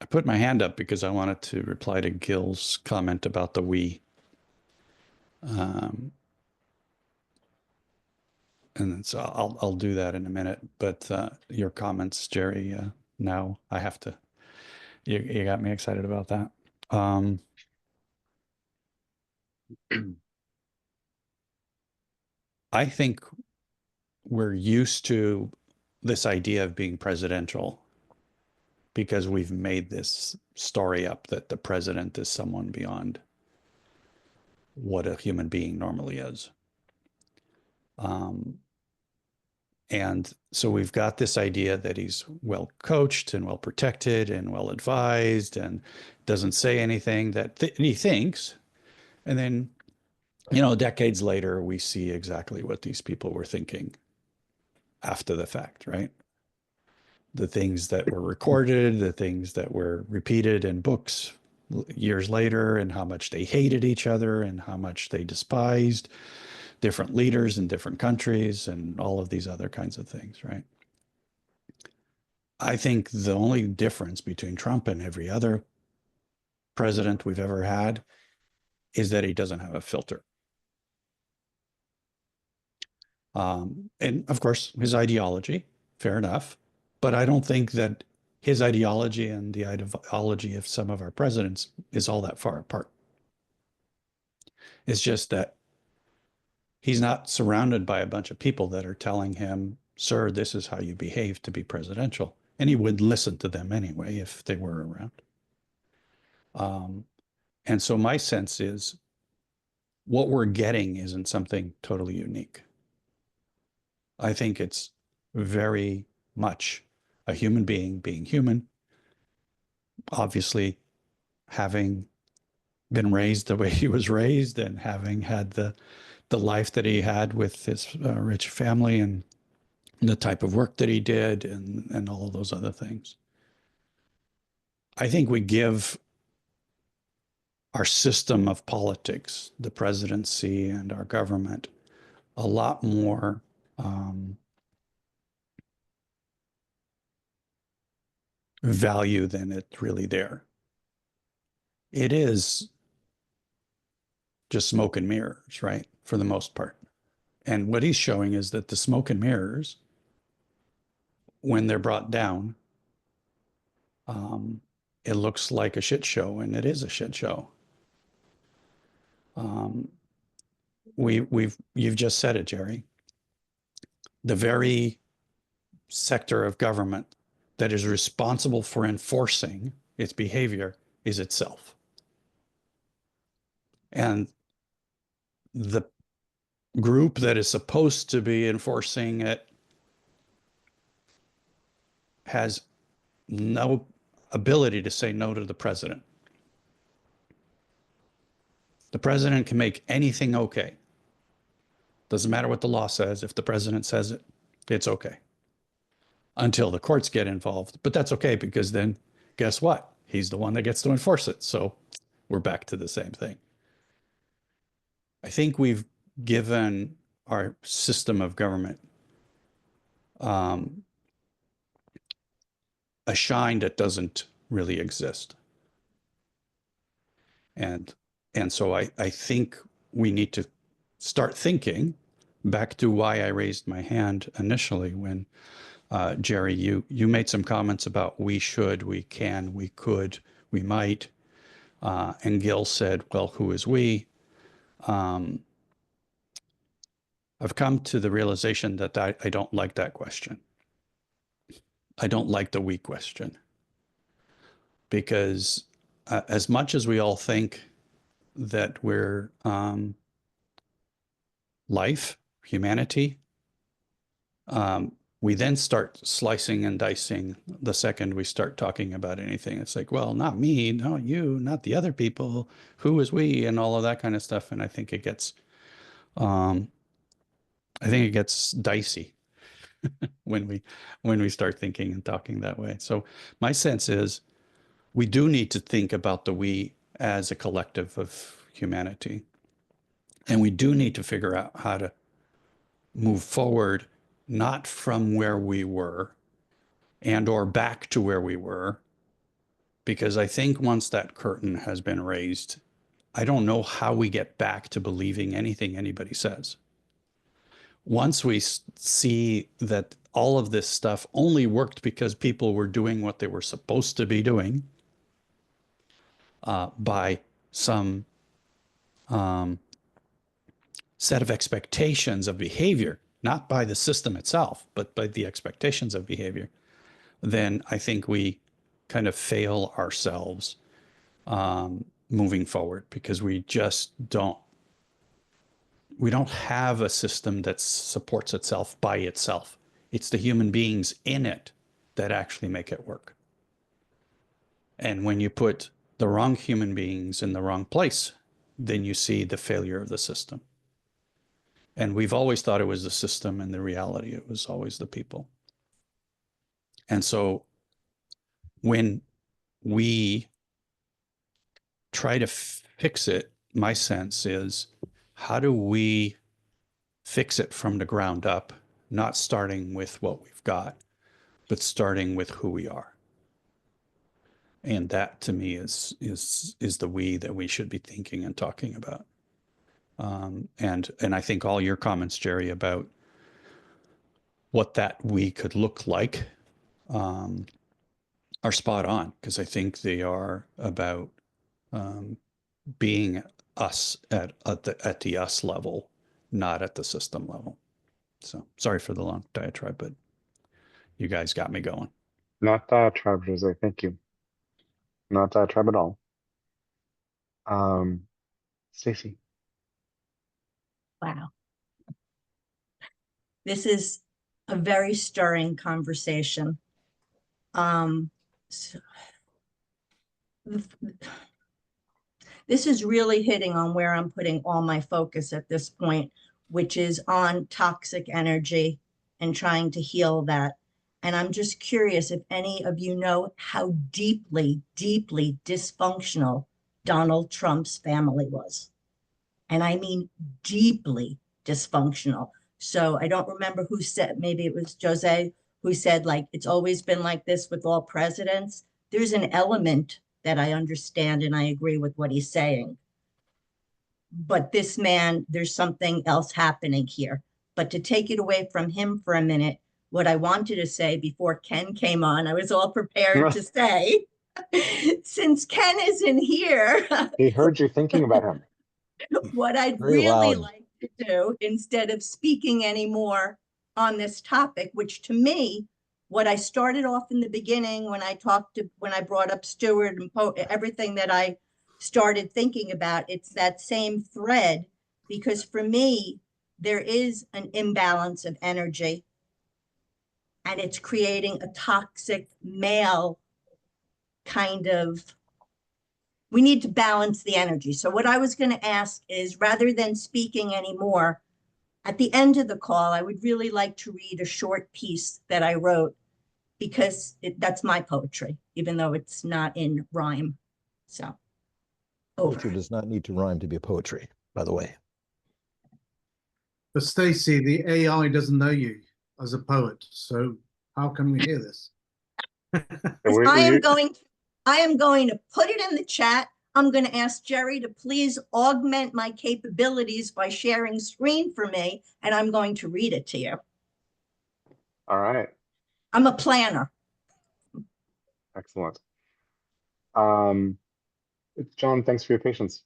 put my hand up because I wanted to reply to Gil's comment about the we. And so I'll do that in a minute. But your comments, Jerry, now I have to. You got me excited about that. I think we're used to this idea of being presidential because we've made this story up that the president is someone beyond what a human being normally is. And so we've got this idea that he's well coached and well protected and well advised and doesn't say anything that he thinks. And then, decades later, we see exactly what these people were thinking after the fact, right? The things that were recorded, the things that were repeated in books years later, and how much they hated each other and how much they despised different leaders in different countries and all of these other kinds of things, right? I think the only difference between Trump and every other president we've ever had is that he doesn't have a filter. And of course, his ideology, fair enough. But I don't think that his ideology and the ideology of some of our presidents is all that far apart. It's just that he's not surrounded by a bunch of people that are telling him, sir, this is how you behave to be presidential. And he would listen to them anyway if they were around. And so my sense is what we're getting isn't something totally unique. I think it's very much a human being human, obviously having been raised the way he was raised and having had the life that he had with his rich family and the type of work that he did and all of those other things. I think we give our system of politics, the presidency and our government, a lot more value than it's really there. It is just smoke and mirrors, right? For the most part. And what he's showing is that the smoke and mirrors, when they're brought down, it looks like a shit show, and it is a shit show. You've just said it, Jerry. The very sector of government that is responsible for enforcing its behavior is itself. And the group that is supposed to be enforcing it has no ability to say no to the president. The president can make anything okay. Doesn't matter what the law says. If the president says it, it's okay. Until the courts get involved. But that's okay, because then guess what? He's the one that gets to enforce it. So we're back to the same thing. I think we've given our system of government a shine that doesn't really exist. And so I think we need to start thinking back to why I raised my hand initially when Jerry, you made some comments about we should, we can, we could, we might. And Gil said, well, who is we? I've come to the realization that I don't like that question. I don't like the we question. Because as much as we all think that we're life, humanity, we then start slicing and dicing the second we start talking about anything. It's like, well, not me, no you, not the other people, who is we, and all of that kind of stuff. And I think it gets dicey when we start thinking and talking that way. So my sense is we do need to think about the we as a collective of humanity. And we do need to figure out how to move forward, not from where we were and or back to where we were, because I think once that curtain has been raised, I don't know how we get back to believing anything anybody says. Once we see that all of this stuff only worked because people were doing what they were supposed to be doing by some set of expectations of behavior, not by the system itself, but by the expectations of behavior, then I think we kind of fail ourselves moving forward, because we don't have a system that supports itself by itself. It's the human beings in it that actually make it work. And when you put the wrong human beings in the wrong place, then you see the failure of the system. And we've always thought it was the system, and the reality, it was always the people. And so when we try to fix it, my sense is, how do we fix it from the ground up, not starting with what we've got, but starting with who we are? And that, to me, is the we that we should be thinking and talking about. And I think all your comments, Jerry, about what that we could look like are spot on, because I think they are about being us at the us level, not at the system level. So sorry for the long diatribe, but you guys got me going. Not diatribe, Jose. Thank you. Not diatribe at all. Stacy. Wow. This is a very stirring conversation. So this is really hitting on where I'm putting all my focus at this point, which is on toxic energy and trying to heal that. And I'm just curious if any of you know how deeply, deeply dysfunctional Donald Trump's family was. And I mean deeply dysfunctional. So I don't remember who said, maybe it was Jose, who said, like, it's always been like this with all presidents. There's an element that I understand and I agree with what he's saying. But this man, there's something else happening here. But to take it away from him for a minute, what I wanted to say before Ken came on, I was all prepared to say, since Ken isn't here, He heard you thinking about him. what I'd Very really loud. like to do, instead of speaking anymore on this topic, which to me, what I started off in the beginning when I brought up Stewart and everything that I started thinking about, it's that same thread, because for me, there is an imbalance of energy and it's creating a toxic male kind of, we need to balance the energy. So what I was going to ask is, rather than speaking anymore, at the end of the call, I would really like to read a short piece that I wrote, because that's my poetry, even though it's not in rhyme. So, Poetry does not need to rhyme to be poetry, by the way. But Stacey, the AI doesn't know you as a poet, so how can we hear this? I am going to put it in the chat. I'm going to ask Jerry to please augment my capabilities by sharing screen for me, and I'm going to read it to you. All right. I'm a planner. Excellent. John, thanks for your patience.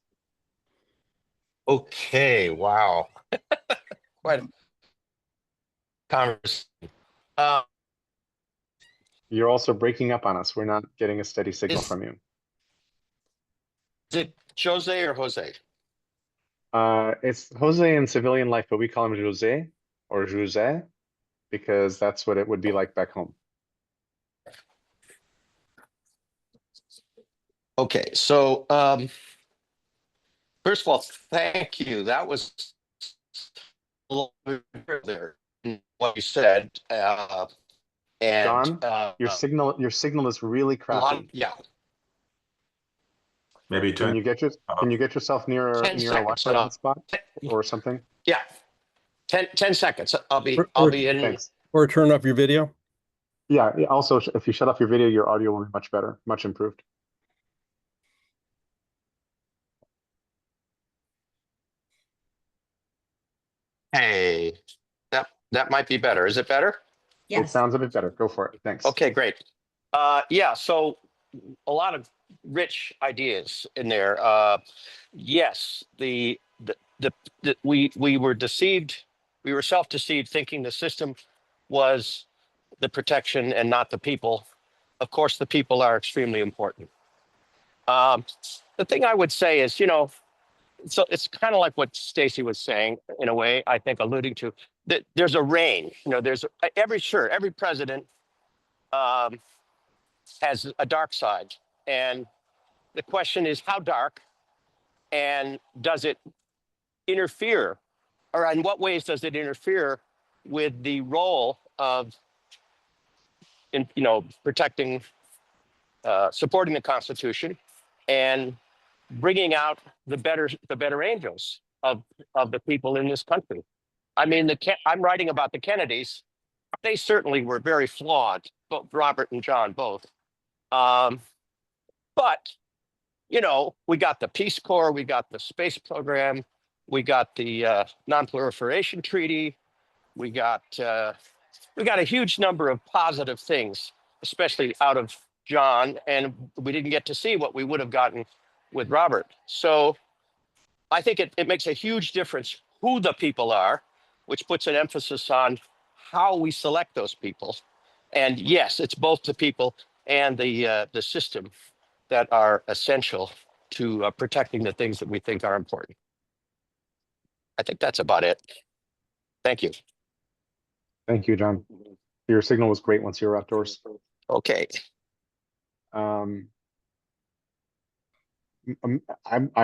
Okay, wow. Quite a conversation. You're also breaking up on us. We're not getting a steady signal from you. Is it Jose or Jose? It's Jose in civilian life, but we call him Jose or Jose because that's what it would be like back home. Okay, so first of all, thank you. That was a little bit there in what you said. And John, your signal is really crappy. yeah. Maybe Can you get yourself near a 10 seconds, Wi-Fi hotspot or something? Yeah. 10 seconds. I'll be in. Thanks. Or turn off your video. Yeah. Also, if you shut off your video, your audio will be much better, much improved. Hey, that might be better. Is it better? Yes. It sounds a bit better. Go for it. Thanks. Okay, great. Yeah, so a lot of rich ideas in there. Yes, we were deceived. We were self-deceived, thinking the system was the protection and not the people. Of course, the people are extremely important. The thing I would say is, so it's kind of like what Stacey was saying, in a way, I think alluding to that there's a range. There's every president has a dark side, and the question is how dark, and does it interfere, or in what ways does it interfere with the role of protecting, supporting the Constitution and bringing out the better angels of the people in this country. I mean, I'm writing about the Kennedys. They certainly were very flawed, both Robert and John both. But we got the Peace Corps, we got the space program, we got the Non-Proliferation Treaty, we got a huge number of positive things, especially out of John, and we didn't get to see what we would have gotten with Robert. So I think it makes a huge difference who the people are, which puts an emphasis on how we select those people. And yes, it's both the people and the system that are essential to protecting the things that we think are important. I think that's about it. Thank you. Thank you, John. Your signal was great once you were outdoors. Okay. I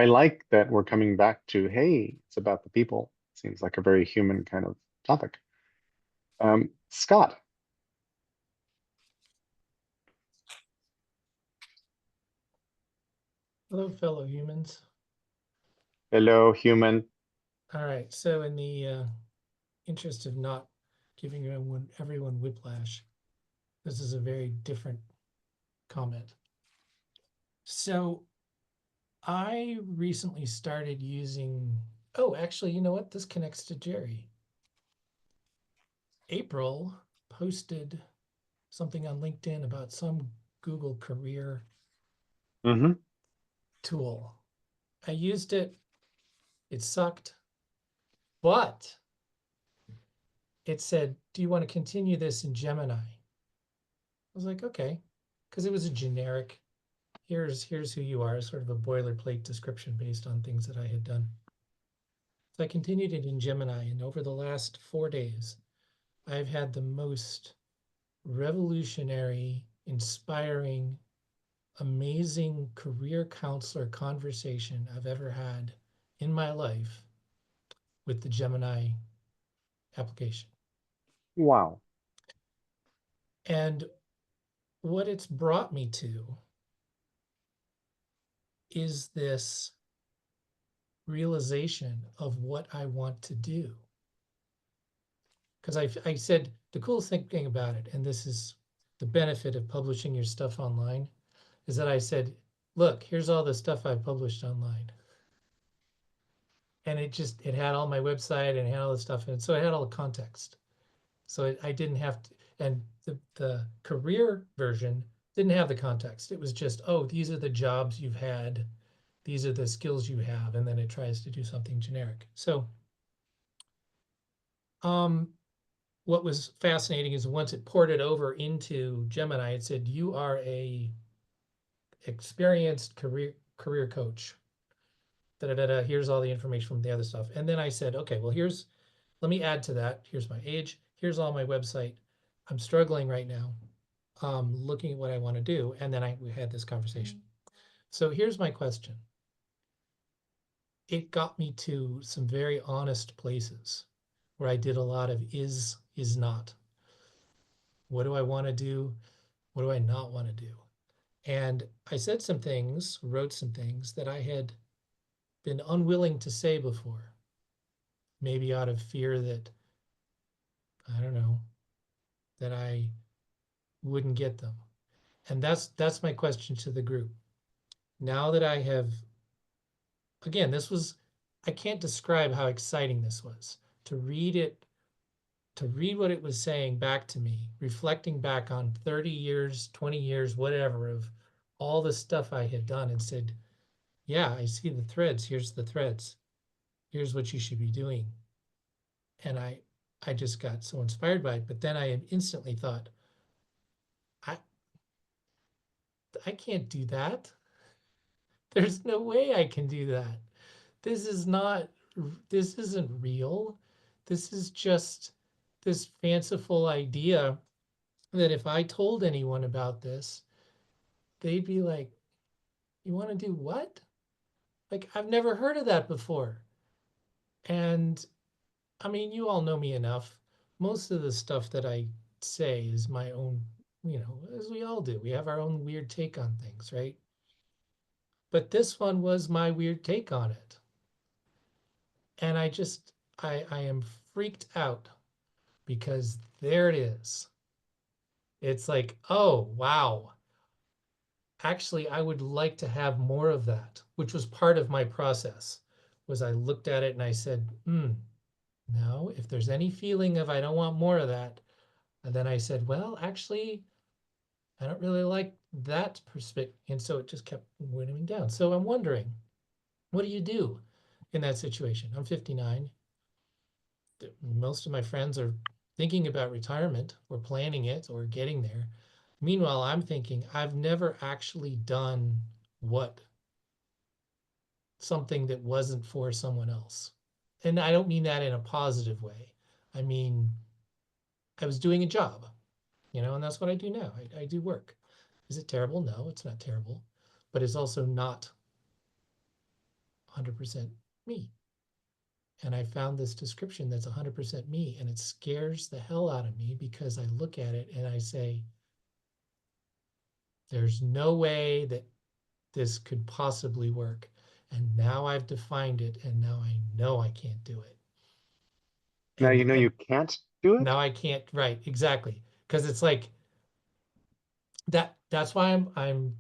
like that we're coming back to, hey, it's about the people. Seems like a very human kind of topic. Scott. Hello, fellow humans. Hello, human. All right, so in the interest of not giving everyone whiplash, this is a very different comment. So I recently started using, oh, actually, you know what? This connects to Jerry. April posted something on LinkedIn about some Google career tool. I used it. It sucked, but it said, do you want to continue this in Gemini? I was like, okay, because it was a generic, here's who you are, sort of a boilerplate description based on things that I had done. So I continued it in Gemini, and over the last 4 days, I've had the most revolutionary, inspiring, amazing career counselor conversation I've ever had in my life with the Gemini application. Wow. And what it's brought me to is this realization of what I want to do. Because I said the cool thing about it, and this is the benefit of publishing your stuff online, is that I said, look, here's all the stuff I published online. And it had all my website and it had all the stuff in it. So it had all the context. So I didn't have to, and the career version didn't have the context. It was just, oh, these are the jobs you've had. These are the skills you have. And then it tries to do something generic. So what was fascinating is once it ported over into Gemini, it said, you are a experienced career coach. Here's all the information from the other stuff. And then I said, okay, well, let me add to that. Here's my age. Here's all my website. I'm struggling right now, looking at what I want to do. And then we had this conversation. So here's my question. It got me to some very honest places where I did a lot of is not. What do I want to do? What do I not want to do? And I said some things, wrote some things that I had been unwilling to say before. Maybe out of fear that, I don't know, that I wouldn't get them. And that's my question to the group. Now that I have, again, I can't describe how exciting this was to read it, to read what it was saying back to me, reflecting back on 30 years, 20 years, whatever, of all the stuff I had done, and said, yeah, I see the threads. Here's the threads. Here's what you should be doing. And I just got so inspired by it. But then I instantly thought, I can't do that. There's no way I can do that. This isn't real. This is just this fanciful idea that if I told anyone about this, they'd be like, you want to do what? Like, I've never heard of that before. And I mean, you all know me enough. Most of the stuff that I say is my own, as we all do. We have our own weird take on things, right? But this one was my weird take on it. And I am freaked out because there it is. It's like, oh, wow. Actually, I would like to have more of that, which was part of my process, was I looked at it and I said, no, if there's any feeling of I don't want more of that, and then I said, well, actually, I don't really like that perspective. And so it just kept winnowing down. So I'm wondering, what do you do in that situation? I'm 59. Most of my friends are thinking about retirement or planning it or getting there. Meanwhile, I'm thinking I've never actually done something that wasn't for someone else. and I don't mean that in a positive way. I mean, I was doing a job, you know, and that's what I do now. I do work. Is it terrible? No, it's not terrible, but it's also not 100% me. And I found this description that's 100% me, and it scares the hell out of me because I look at it and I say, there's no way that this could possibly work. And now I've defined it, and now I know I can't do it. Now And, you know you can't do it. now I can't, right, exactly. Because it's like that's why I'm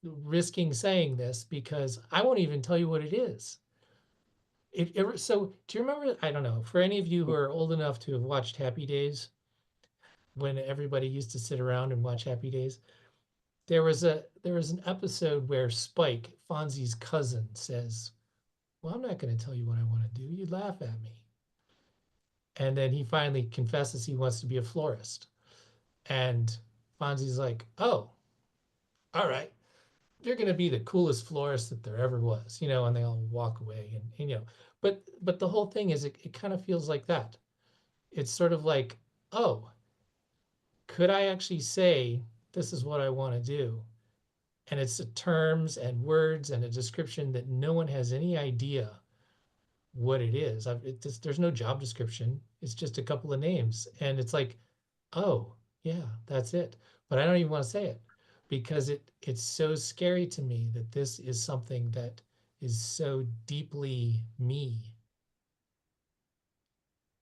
risking saying this, because I won't even tell you what it is. So do you remember, I don't know, for any of you who are old enough to have watched Happy Days, when everybody used to sit around and watch Happy Days, there was an episode where Spike, Fonzie's cousin, says, well, I'm not going to tell you what I want to do. You'd laugh at me. And then he finally confesses he wants to be a florist. And Fonzie's like, oh, all right. You're going to be the coolest florist that there ever was, you know, and they all walk away and you know, but the whole thing is it kind of feels like that. It's sort of like, oh, could I actually say, this is what I want to do? And it's the terms and words and a description that no one has any idea what it is. There's no job description. It's just a couple of names. And it's like, oh, yeah, that's it. But I don't even want to say it because it's so scary to me that this is something that is so deeply me.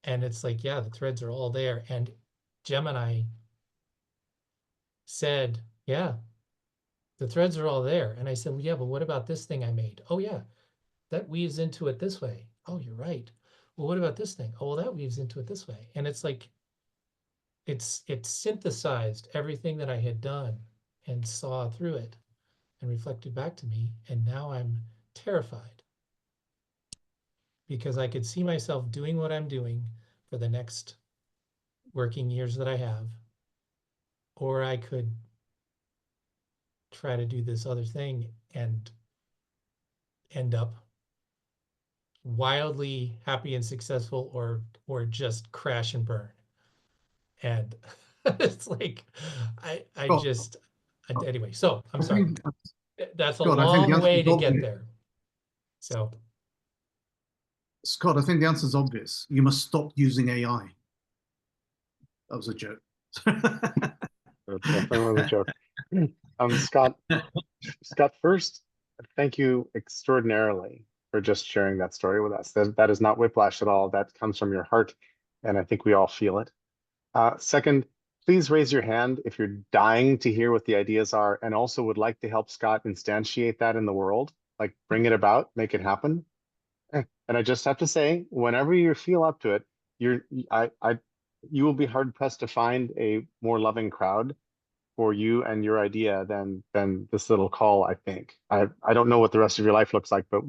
And it's like, yeah, the threads are all there. And Gemini said, yeah, the threads are all there. And I said, well, yeah, but what about this thing I made? Oh, yeah, that weaves into it this way. Oh, you're right. Well, what about this thing? Oh, well, that weaves into it this way. And it's like, it's synthesized everything that I had done and saw through it and reflected back to me. And now I'm terrified because I could see myself doing what I'm doing for the next working years that I have, or I could try to do this other thing and end up wildly happy and successful, or just crash and burn. And it's like anyway, so I'm sorry. That's a Scott, I think the long answer way is to obvious. get there. So Scott, I think the answer is obvious. You must stop using AI. That was a joke. That definitely was a joke. Scott, first, thank you extraordinarily for just sharing that story with us. That is not whiplash at all. That comes from your heart, and I think we all feel it. Second, please raise your hand if you're dying to hear what the ideas are and also would like to help Scott instantiate that in the world, like bring it about, make it happen. And I just have to say, whenever you feel up to it, you will be hard pressed to find a more loving crowd for you and your idea than this little call, I think. I don't know what the rest of your life looks like, but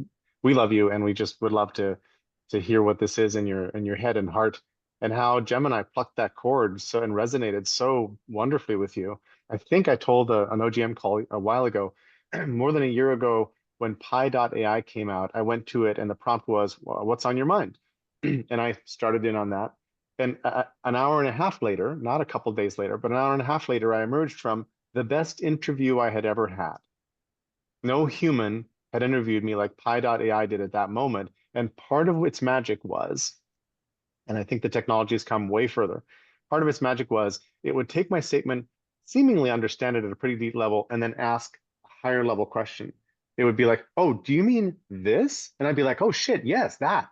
we love you and we just would love to hear what this is in your head and heart, and how Gemini plucked that chord so and resonated so wonderfully with you. I think I told an OGM call a while ago, more than a year ago, when Pi.ai came out, I went to it and the prompt was, well, what's on your mind? And I started in on that. And an hour and a half later, not a couple days later, but an hour and a half later, I emerged from the best interview I had ever had. No human had interviewed me like Pi.ai did at that moment. And part of its magic was, and I think the technology has come way further, part of its magic was it would take my statement, seemingly understand it at a pretty deep level, and then ask a higher level question. It would be like, oh, do you mean this? And I'd be like, oh shit, yes, that.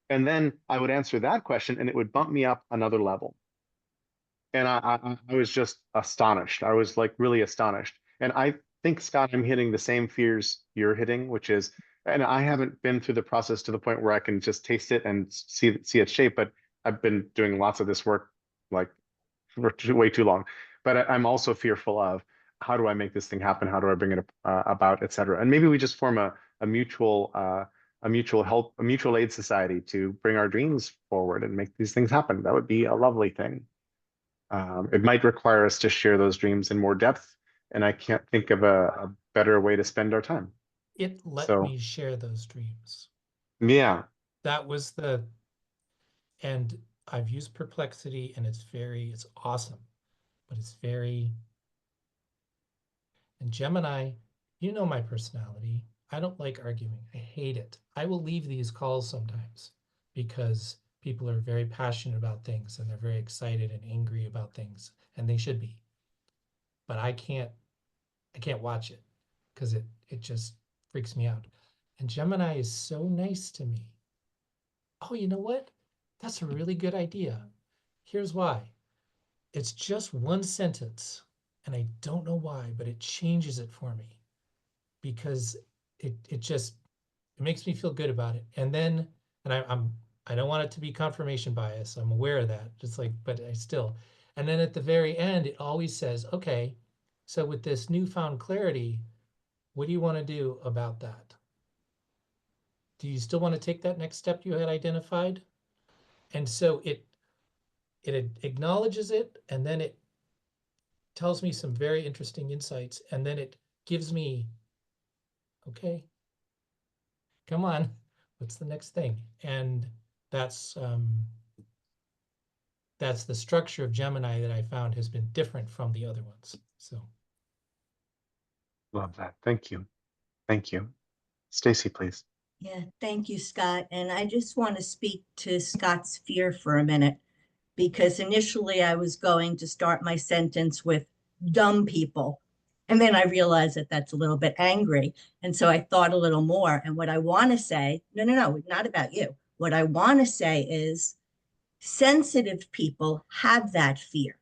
And then I would answer that question and it would bump me up another level. And I was just astonished. I was like really astonished. And I think, Scott, I'm hitting the same fears you're hitting, which is, and I haven't been through the process to the point where I can just taste it and see its shape, but I've been doing lots of this work like for way too long. But I'm also fearful of, how do I make this thing happen? How do I bring it about, et cetera? And maybe we just form a mutual aid society to bring our dreams forward and make these things happen. That would be a lovely thing. It might require us to share those dreams in more depth, and I can't think of a better way to spend our time. it let So me share those dreams. Yeah. That was and I've used Perplexity, and it's awesome, but it's very, and Gemini, you know my personality. I don't like arguing. I hate it. I will leave these calls sometimes because people are very passionate about things and they're very excited and angry about things, and they should be. But I can't watch it because it just freaks me out. And Gemini is so nice to me. Oh, you know what? That's a really good idea. Here's why. It's just one sentence, and I don't know why, but it changes it for me because it makes me feel good about it. And then, and I don't want it to be confirmation bias. I'm aware of that. Just like, but I still. And then at the very end, it always says, okay, so with this newfound clarity, what do you want to do about that? Do you still want to take that next step you had identified? And so it acknowledges it, and then it tells me some very interesting insights, and then it gives me, okay, come on, what's the next thing? And that's the structure of Gemini that I found has been different from the other ones. So Love that. Thank you. Thank you. Stacy, please. Yeah, thank you, Scott. And I just want to speak to Scott's fear for a minute, because initially I was going to start my sentence with dumb people. And then I realized that that's a little bit angry. And so I thought a little more. And what I want to say, no, not about you. What I want to say is sensitive people have that fear.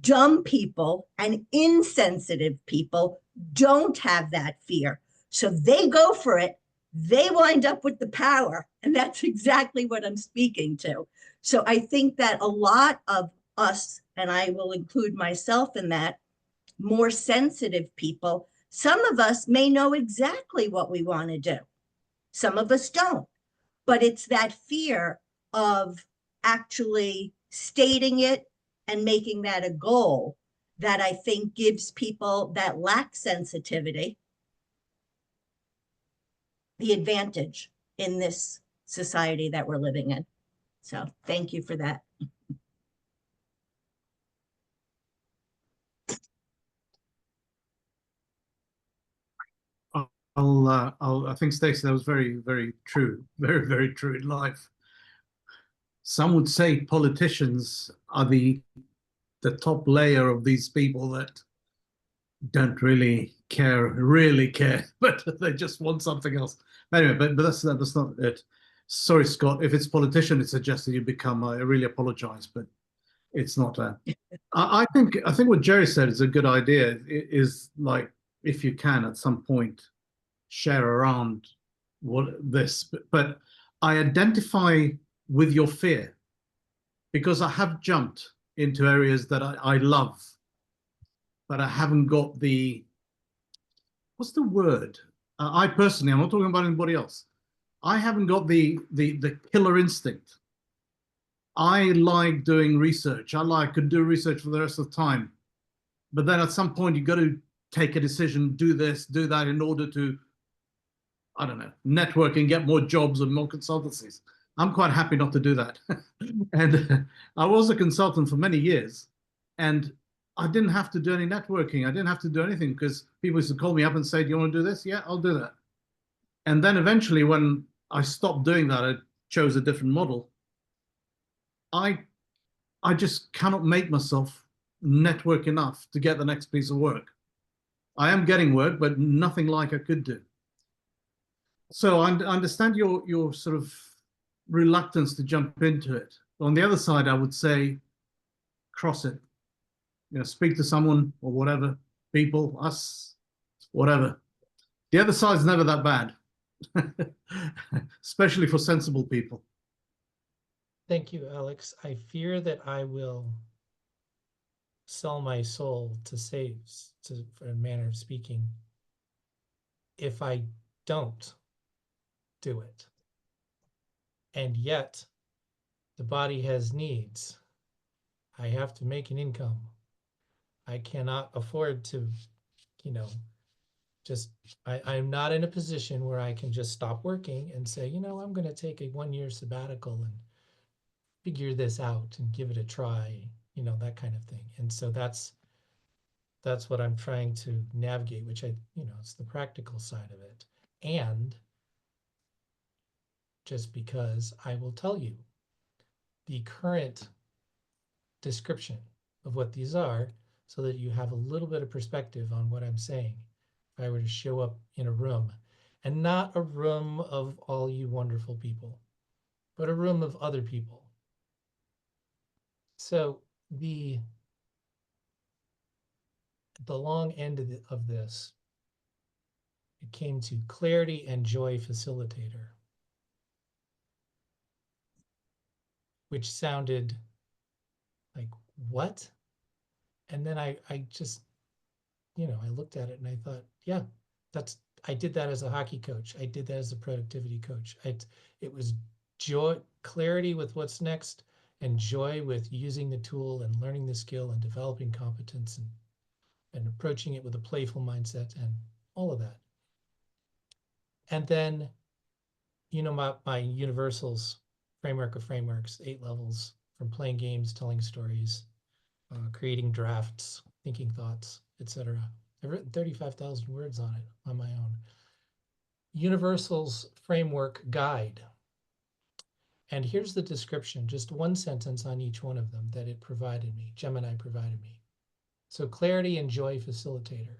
Dumb people and insensitive people don't have that fear. So they go for it. They wind up with the power. And that's exactly what I'm speaking to. So I think that a lot of us, and I will include myself in that, more sensitive people, some of us may know exactly what we want to do. Some of us don't. But it's that fear of actually stating it and making that a goal that I think gives people that lack sensitivity the advantage in this society that we're living in. So thank you for that. I think, Stacey, that was very, very true. Very, very true in life. Some would say politicians are the top layer of these people that don't really care, but they just want something else. Anyway, but that's not it. Sorry, Scott. If it's politician, it suggests that you become. I really apologize, but it's not. I think what Jerry said is a good idea. It is like, if you can at some point share around what this, but I identify with your fear because I have jumped into areas that I love, but I haven't got the, what's the word? I personally, I'm not talking about anybody else. I haven't got the killer instinct. I like doing research. Could do research for the rest of the time. But then at some point, you've got to take a decision, do this, do that in order to, I don't know, network and get more jobs and more consultancies. I'm quite happy not to do that. And I was a consultant for many years, and I didn't have to do any networking. I didn't have to do anything because people used to call me up and say, do you want to do this? Yeah, I'll do that. And then eventually when I stopped doing that, I chose a different model. I just cannot make myself network enough to get the next piece of work. I am getting work, but nothing like I could do. So I understand your sort of reluctance to jump into it. On the other side, I would say cross it. Speak to someone or whatever, people, us, whatever. The other side's never that bad, especially for sensible people. thank you, Alex. I fear that I will sell my soul to save, for a manner of speaking, if I don't do it. And yet the body has needs. I have to make an income. I cannot afford to, Just, I'm not in a position where I can just stop working and say, you know, I'm going to take a 1-year sabbatical and figure this out and give it a try, you know, that kind of thing. And so that's what I'm trying to navigate, which it's the practical side of it. And just because I will tell you the current description of what these are so that you have a little bit of perspective on what I'm saying. If I were to show up in a room, and not a room of all you wonderful people, but a room of other people. So the long end of this, it came to clarity and joy facilitator, which sounded like, what? And then I just, I looked at it and I thought, yeah, I did that as a hockey coach. I did that as a productivity coach. It was joy, clarity with what's next, and joy with using the tool and learning the skill and developing competence and approaching it with a playful mindset and all of that. And then, my universals framework of frameworks, 8 levels, from playing games, telling stories, creating drafts, thinking thoughts, etc. I've written 35,000 words on it on my own. Universals framework guide. And here's the description, just one sentence on each one of them that it provided me, Gemini provided me. So clarity and joy facilitator.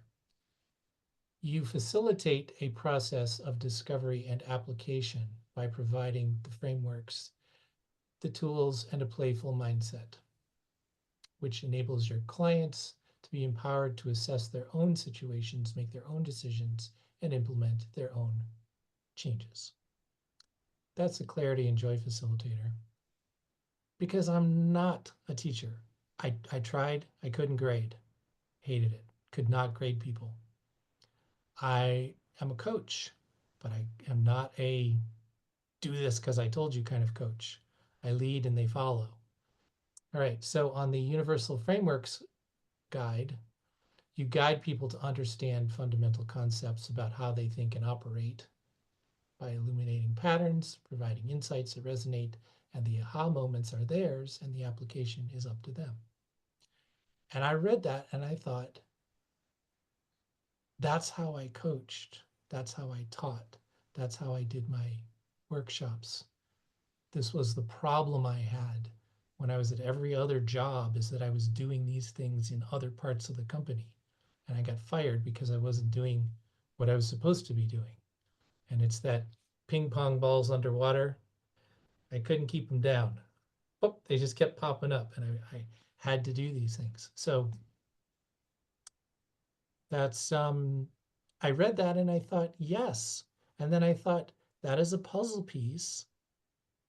You facilitate a process of discovery and application by providing the frameworks, the tools, and a playful mindset, which enables your clients to be empowered to assess their own situations, make their own decisions, and implement their own changes. That's a clarity and joy facilitator. Because I'm not a teacher. I tried, I couldn't grade, hated it, could not grade people. I am a coach, but I am not a do this because I told you kind of coach. I lead and they follow. All right, so on the Universal Frameworks guide, you guide people to understand fundamental concepts about how they think and operate by illuminating patterns, providing insights that resonate, and the aha moments are theirs, and the application is up to them. And I read that and I thought, that's how I coached. That's how I taught. That's how I did my workshops. This was the problem I had when I was at every other job, is that I was doing these things in other parts of the company. And I got fired because I wasn't doing what I was supposed to be doing. And it's that ping pong balls underwater. I couldn't keep them down. Oh, they just kept popping up, and I had to do these things. So that's, I read that and I thought, yes. And then I thought, that is a puzzle piece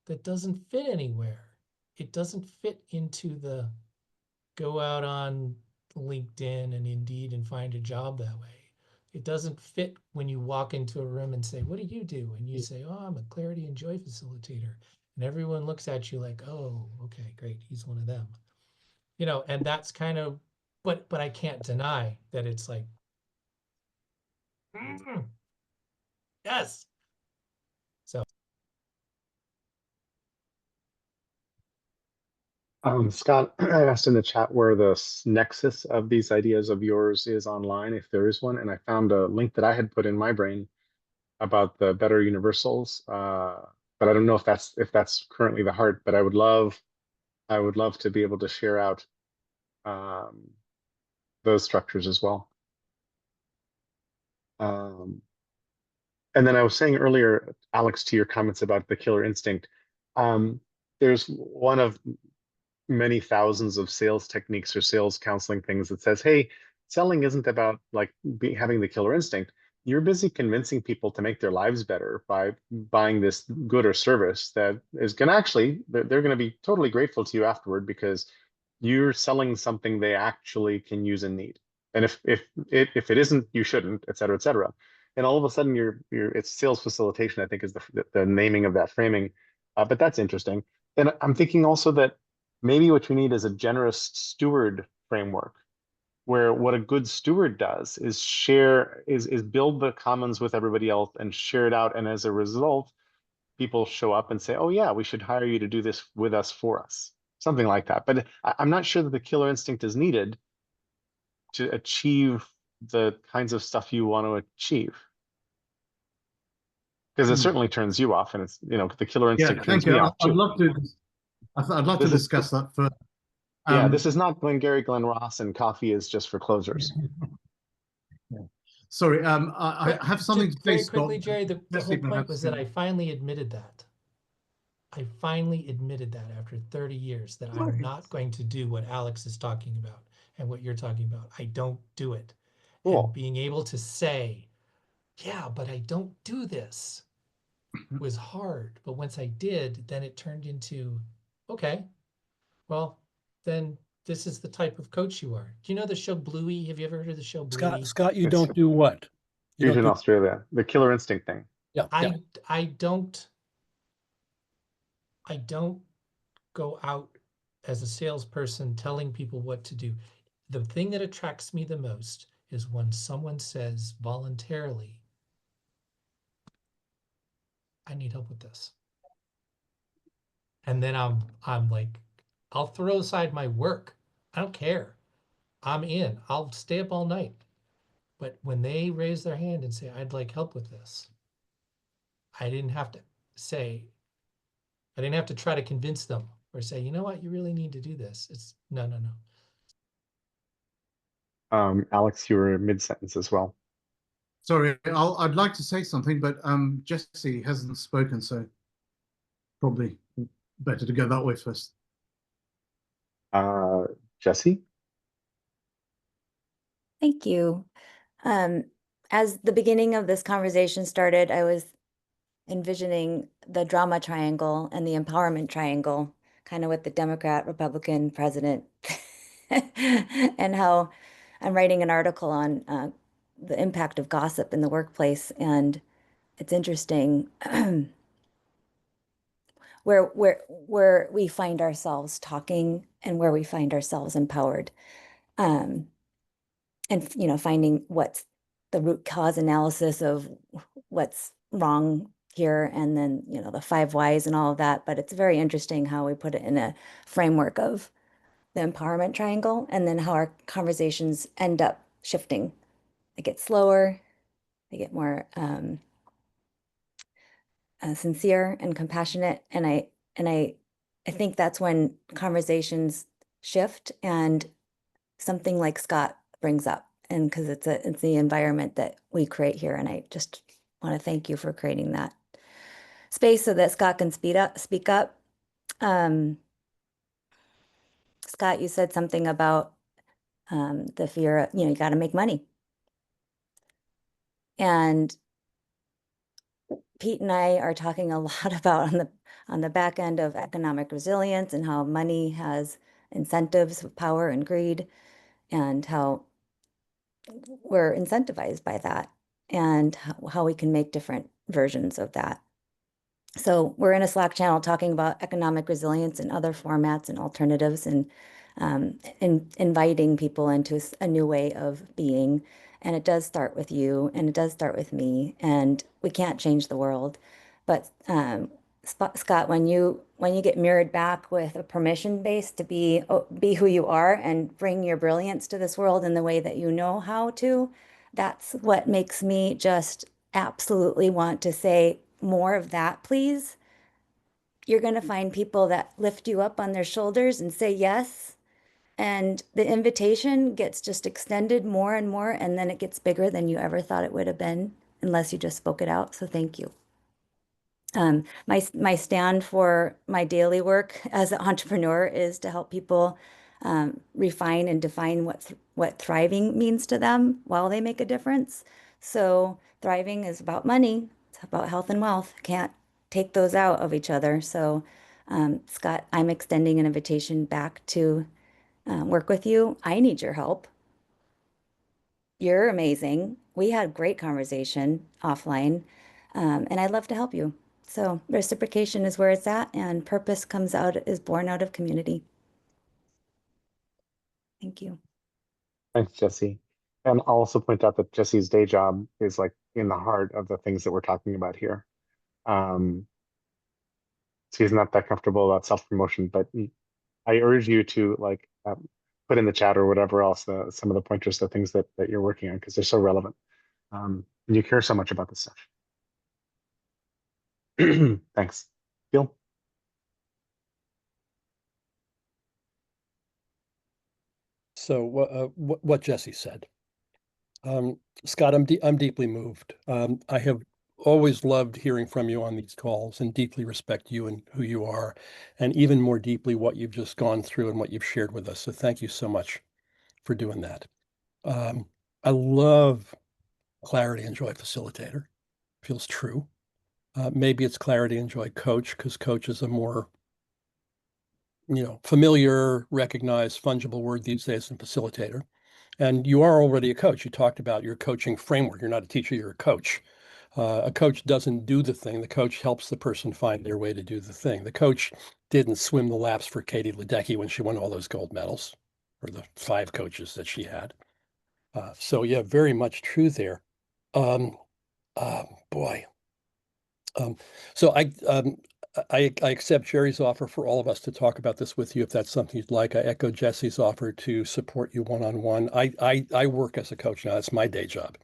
that doesn't fit anywhere. It doesn't fit into the go out on LinkedIn and Indeed and find a job that way. It doesn't fit when you walk into a room and say, what do you do? And you say, oh, I'm a clarity and joy facilitator. And everyone looks at you like, oh, okay, great. He's one of them. And that's kind of, but I can't deny that it's like, yes. So Scott, I asked in the chat where the nexus of these ideas of yours is online, if there is one, and I found a link that I had put in my brain about the better universals. But I don't know if that's currently the heart. But I would love to be able to share out those structures as well. And then I was saying earlier, Alex, to your comments about the killer instinct, there's one of many thousands of sales techniques or sales counseling things that says, hey, selling isn't about like having the killer instinct. You're busy convincing people to make their lives better by buying this good or service that is going to actually, they're going to be totally grateful to you afterward because you're selling something they actually can use and need. And if it isn't, you shouldn't, et cetera, et cetera. And all of a sudden it's sales facilitation, I think, is the naming of that framing. But that's interesting. And I'm thinking also that maybe what we need is a generous steward framework where what a good steward does is share, is build the commons with everybody else and share it out. And as a result, people show up and say, oh yeah, we should hire you to do this with us for us. Something like that. But I'm not sure that the killer instinct is needed to achieve the kinds of stuff you want to achieve. Because it certainly turns you off, and it's, you know, the killer Yeah, instinct turns thank you. me off I'd too. love to. I'd love to discuss that further. Yeah, this is not Glengarry Glen Ross, and coffee is just for closers. Yeah. Sorry, I have something to say, very Scott. quickly, Jerry. The whole point perhaps, was that I finally admitted that. I finally admitted that after 30 years that I'm not going to do what Alex is talking about and what you're talking about. I don't do it. Cool. And being able to say, yeah, but I don't do this was hard. But once I did, then it turned into, okay, well, then this is the type of coach you are. Do you know the show Bluey? Have you ever heard of the show Bluey? Scott, you It's don't do what? You huge don't in do, Australia, the killer instinct thing. yeah, yeah. I don't go out as a salesperson telling people what to do. The thing that attracts me the most is when someone says voluntarily, I need help with this. And then I'm like, I'll throw aside my work. I don't care. I'm in. I'll stay up all night. But when they raise their hand and say, I'd like help with this, I didn't have to try to convince them or say, you know what, you really need to do this. It's no. Alex, you were mid-sentence as well. Sorry, I'd like to say something, but Jesse hasn't spoken, so probably better to go that way first. Jesse? Thank you. As the beginning of this conversation started, I was envisioning the drama triangle and the empowerment triangle, kind of with the Democrat, Republican president, and how I'm writing an article on the impact of gossip in the workplace. And it's interesting where we find ourselves talking and where we find ourselves empowered. And, you know, finding what's the root cause analysis of what's wrong here, and then, you know, the 5 whys and all of that. But it's very interesting how we put it in a framework of the empowerment triangle, and then how our conversations end up shifting. They get slower, they get more sincere and compassionate. And I think that's when conversations shift, and something like Scott brings up, and because it's the environment that we create here. And I just want to thank you for creating that space so that Scott can speak up. Scott, you said something about the fear of, you got to make money. And Pete and I are talking a lot about on the back end of economic resilience, and how money has incentives of power and greed, and how we're incentivized by that, and how we can make different versions of that. So we're in a Slack channel talking about economic resilience and other formats and alternatives, and inviting people into a new way of being. And it does start with you, and it does start with me, and we can't change the world. But Scott, when you get mirrored back with a permission base to be who you are and bring your brilliance to this world in the way that you know how to, that's what makes me just absolutely want to say more of that, please. You're going to find people that lift you up on their shoulders and say yes. And the invitation gets just extended more and more, and then it gets bigger than you ever thought it would have been, unless you just spoke it out. So thank you. My stand for my daily work as an entrepreneur is to help people refine and define what thriving means to them while they make a difference. So thriving is about money. It's about health and wealth. Can't take those out of each other. So Scott, I'm extending an invitation back to work with you. I need your help. You're amazing. We had great conversation offline, and I'd love to help you. So reciprocation is where it's at, and purpose is born out of community. Thank you. Thanks, Jesse. And I'll also point out that Jesse's day job is like in the heart of the things that we're talking about here. So he's not that comfortable about self-promotion, but I urge you to like put in the chat or whatever else some of the pointers, the things that you're working on, because they're so relevant. And you care so much about this stuff. Thanks. Bill? So what Jesse said. Scott, I'm deeply moved. I have always loved hearing from you on these calls and deeply respect you and who you are, and even more deeply what you've just gone through and what you've shared with us. So thank you so much for doing that. I love clarity and joy facilitator. Feels true. Maybe it's clarity and joy coach, because coach is a more familiar, recognized, fungible word these days than facilitator. And you are already a coach. You talked about your coaching framework. You're not a teacher, you're a coach. A coach doesn't do the thing. The coach helps the person find their way to do the thing. The coach didn't swim the laps for Katie Ledecky when she won all those gold medals, or the 5 coaches that she had. So yeah, very much true there. Boy. So I accept Jerry's offer for all of us to talk about this with you if that's something you'd like. I echo Jesse's offer to support you one-on-one. I work as a coach now. That's my day job.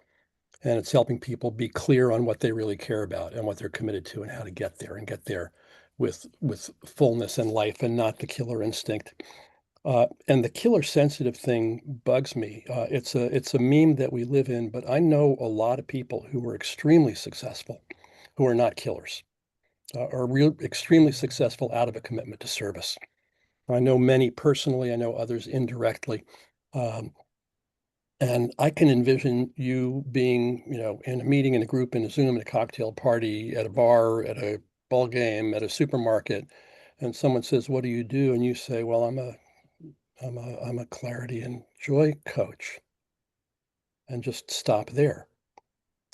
And it's helping people be clear on what they really care about and what they're committed to and how to get there, and get there with fullness and life, and not the killer instinct. And the killer sensitive thing bugs me. It's a meme that we live in, but I know a lot of people who are extremely successful who are not killers, are extremely successful out of a commitment to service. I know many personally, I know others indirectly. And I can envision you being, in a meeting, in a group, in a Zoom, at a cocktail party, at a bar, at a ball game, at a supermarket, and someone says, "What do you do?" And you say, "Well, I'm a clarity and joy coach," and just stop there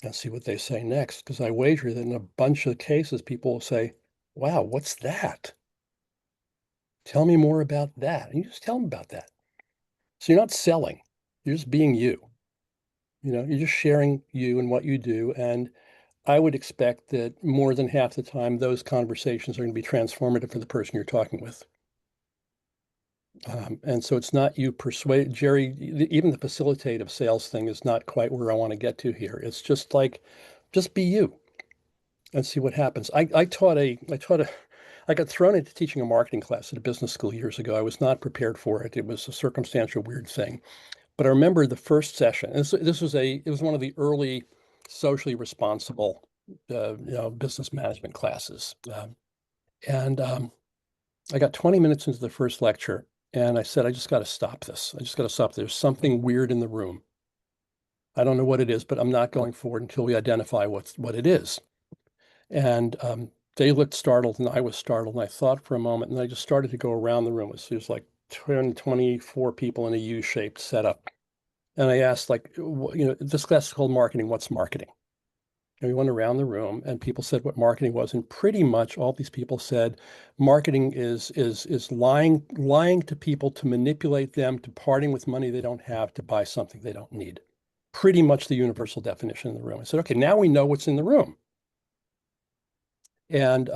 and see what they say next. Because I wager that in a bunch of cases, people will say, "Wow, what's that? Tell me more about that." And you just tell them about that. So you're not selling, you're just being you. You're just sharing you and what you do. And I would expect that more than half the time, those conversations are going to be transformative for the person you're talking with. And so it's not you persuade Jerry, even the facilitative sales thing is not quite where I want to get to here. It's just like, just be you and see what happens. I got thrown into teaching a marketing class at a business school years ago. I was not prepared for it. It was a circumstantial, weird thing. But I remember the first session. It was one of the early socially responsible, business management classes. And I got 20 minutes into the first lecture, and I said, I just got to stop this. I just got to stop. There's something weird in the room. I don't know what it is, but I'm not going forward until we identify what it is. And they looked startled, and I was startled. And I thought for a moment, and I just started to go around the room. It was like 24 people in a U-shaped setup. And I asked, this class is called marketing. What's marketing? And we went around the room, and people said what marketing was. And pretty much all these people said marketing is lying to people to manipulate them, to parting with money they don't have, to buy something they don't need. Pretty much the universal definition in the room. I said, okay, now we know what's in the room. And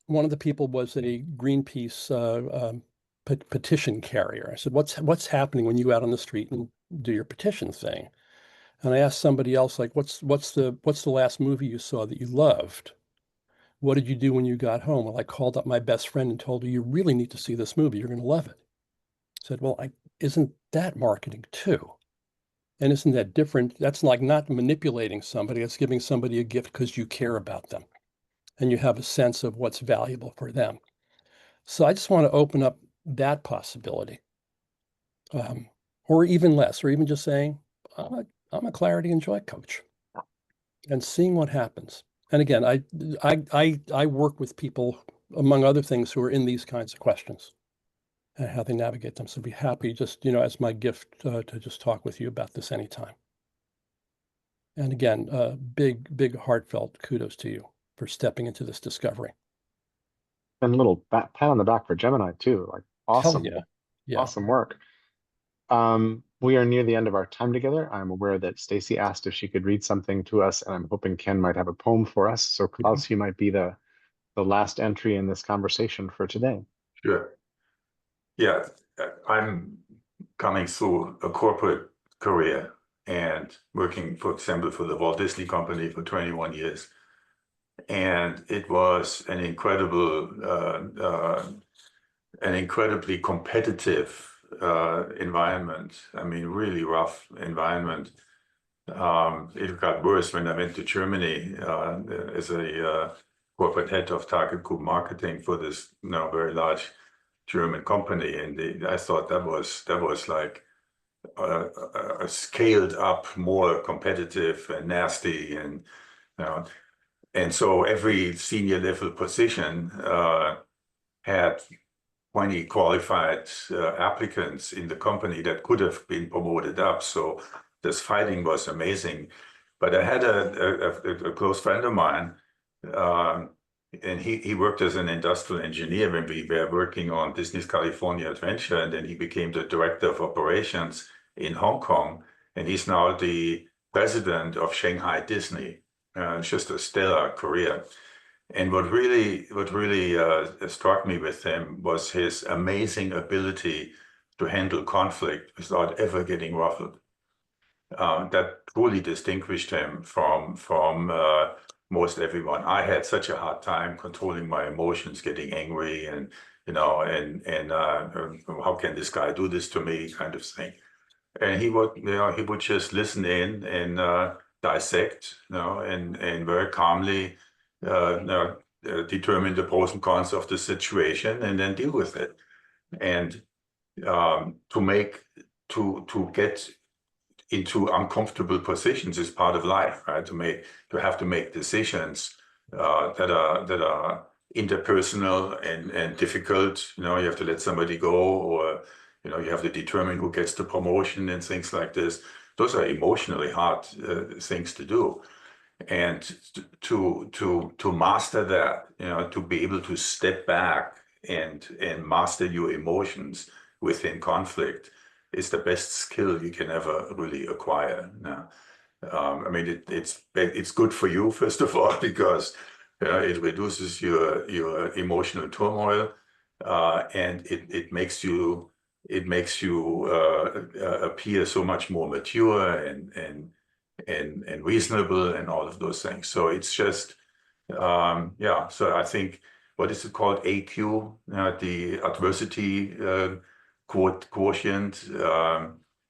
one of the people was a Greenpeace petition carrier. I said, what's happening when you go out on the street and do your petition thing? And I asked somebody else, like, what's the last movie you saw that you loved? What did you do when you got home? Well, I called up my best friend and told her, you really need to see this movie. You're going to love it. I said, well, isn't that marketing too? And isn't that different? That's like not manipulating somebody. That's giving somebody a gift because you care about them and you have a sense of what's valuable for them. So I just want to open up that possibility, or even less, or even just saying, I'm a clarity and joy coach, and seeing what happens. And again, I work with people, among other things, who are in these kinds of questions and how they navigate them. So be happy, just as my gift, to just talk with you about this anytime. And again, big heartfelt kudos to you for stepping into this discovery. And a little pat on the back for Gemini too. Like awesome, Hell yeah. awesome work. we are near the end of our time together. I'm aware that Stacy asked if she could read something to us, and I'm hoping Ken might have a poem for us. So Klaus, you might be the last entry in this conversation for today. Sure. Yeah, I'm coming through a corporate career and working, for example, for the Walt Disney Company for 21 years. And it was an incredibly competitive environment. I mean, really rough environment. It got worse when I went to Germany as a corporate head of target group marketing for this very large German company, and I thought that was like a scaled up, more competitive and nasty, and and so every senior level position had 20 qualified applicants in the company that could have been promoted up. So this fighting was amazing. But I had a close friend of mine, and he worked as an industrial engineer when we were working on Disney's California Adventure, and then he became the director of operations in Hong Kong, and he's now the president of Shanghai Disney. It's just a stellar career. And what really struck me with him was his amazing ability to handle conflict without ever getting ruffled. That truly distinguished him from most everyone. I had such a hard time controlling my emotions, getting angry, and how can this guy do this to me, kind of thing. And he would just listen in and dissect, and very calmly determine the pros and cons of the situation and then deal with it. And to get into uncomfortable positions is part of life, right? To have to make decisions that are interpersonal and difficult. You have to let somebody go, or you have to determine who gets the promotion and things like this. Those are emotionally hard things to do. And to master that, to be able to step back and master your emotions within conflict is the best skill you can ever really acquire. I mean, it's good for you, first of all, because it reduces your emotional turmoil, and it makes you appear so much more mature and reasonable and all of those things. So it's just, so I think, what is it called? AQ, the adversity quotient.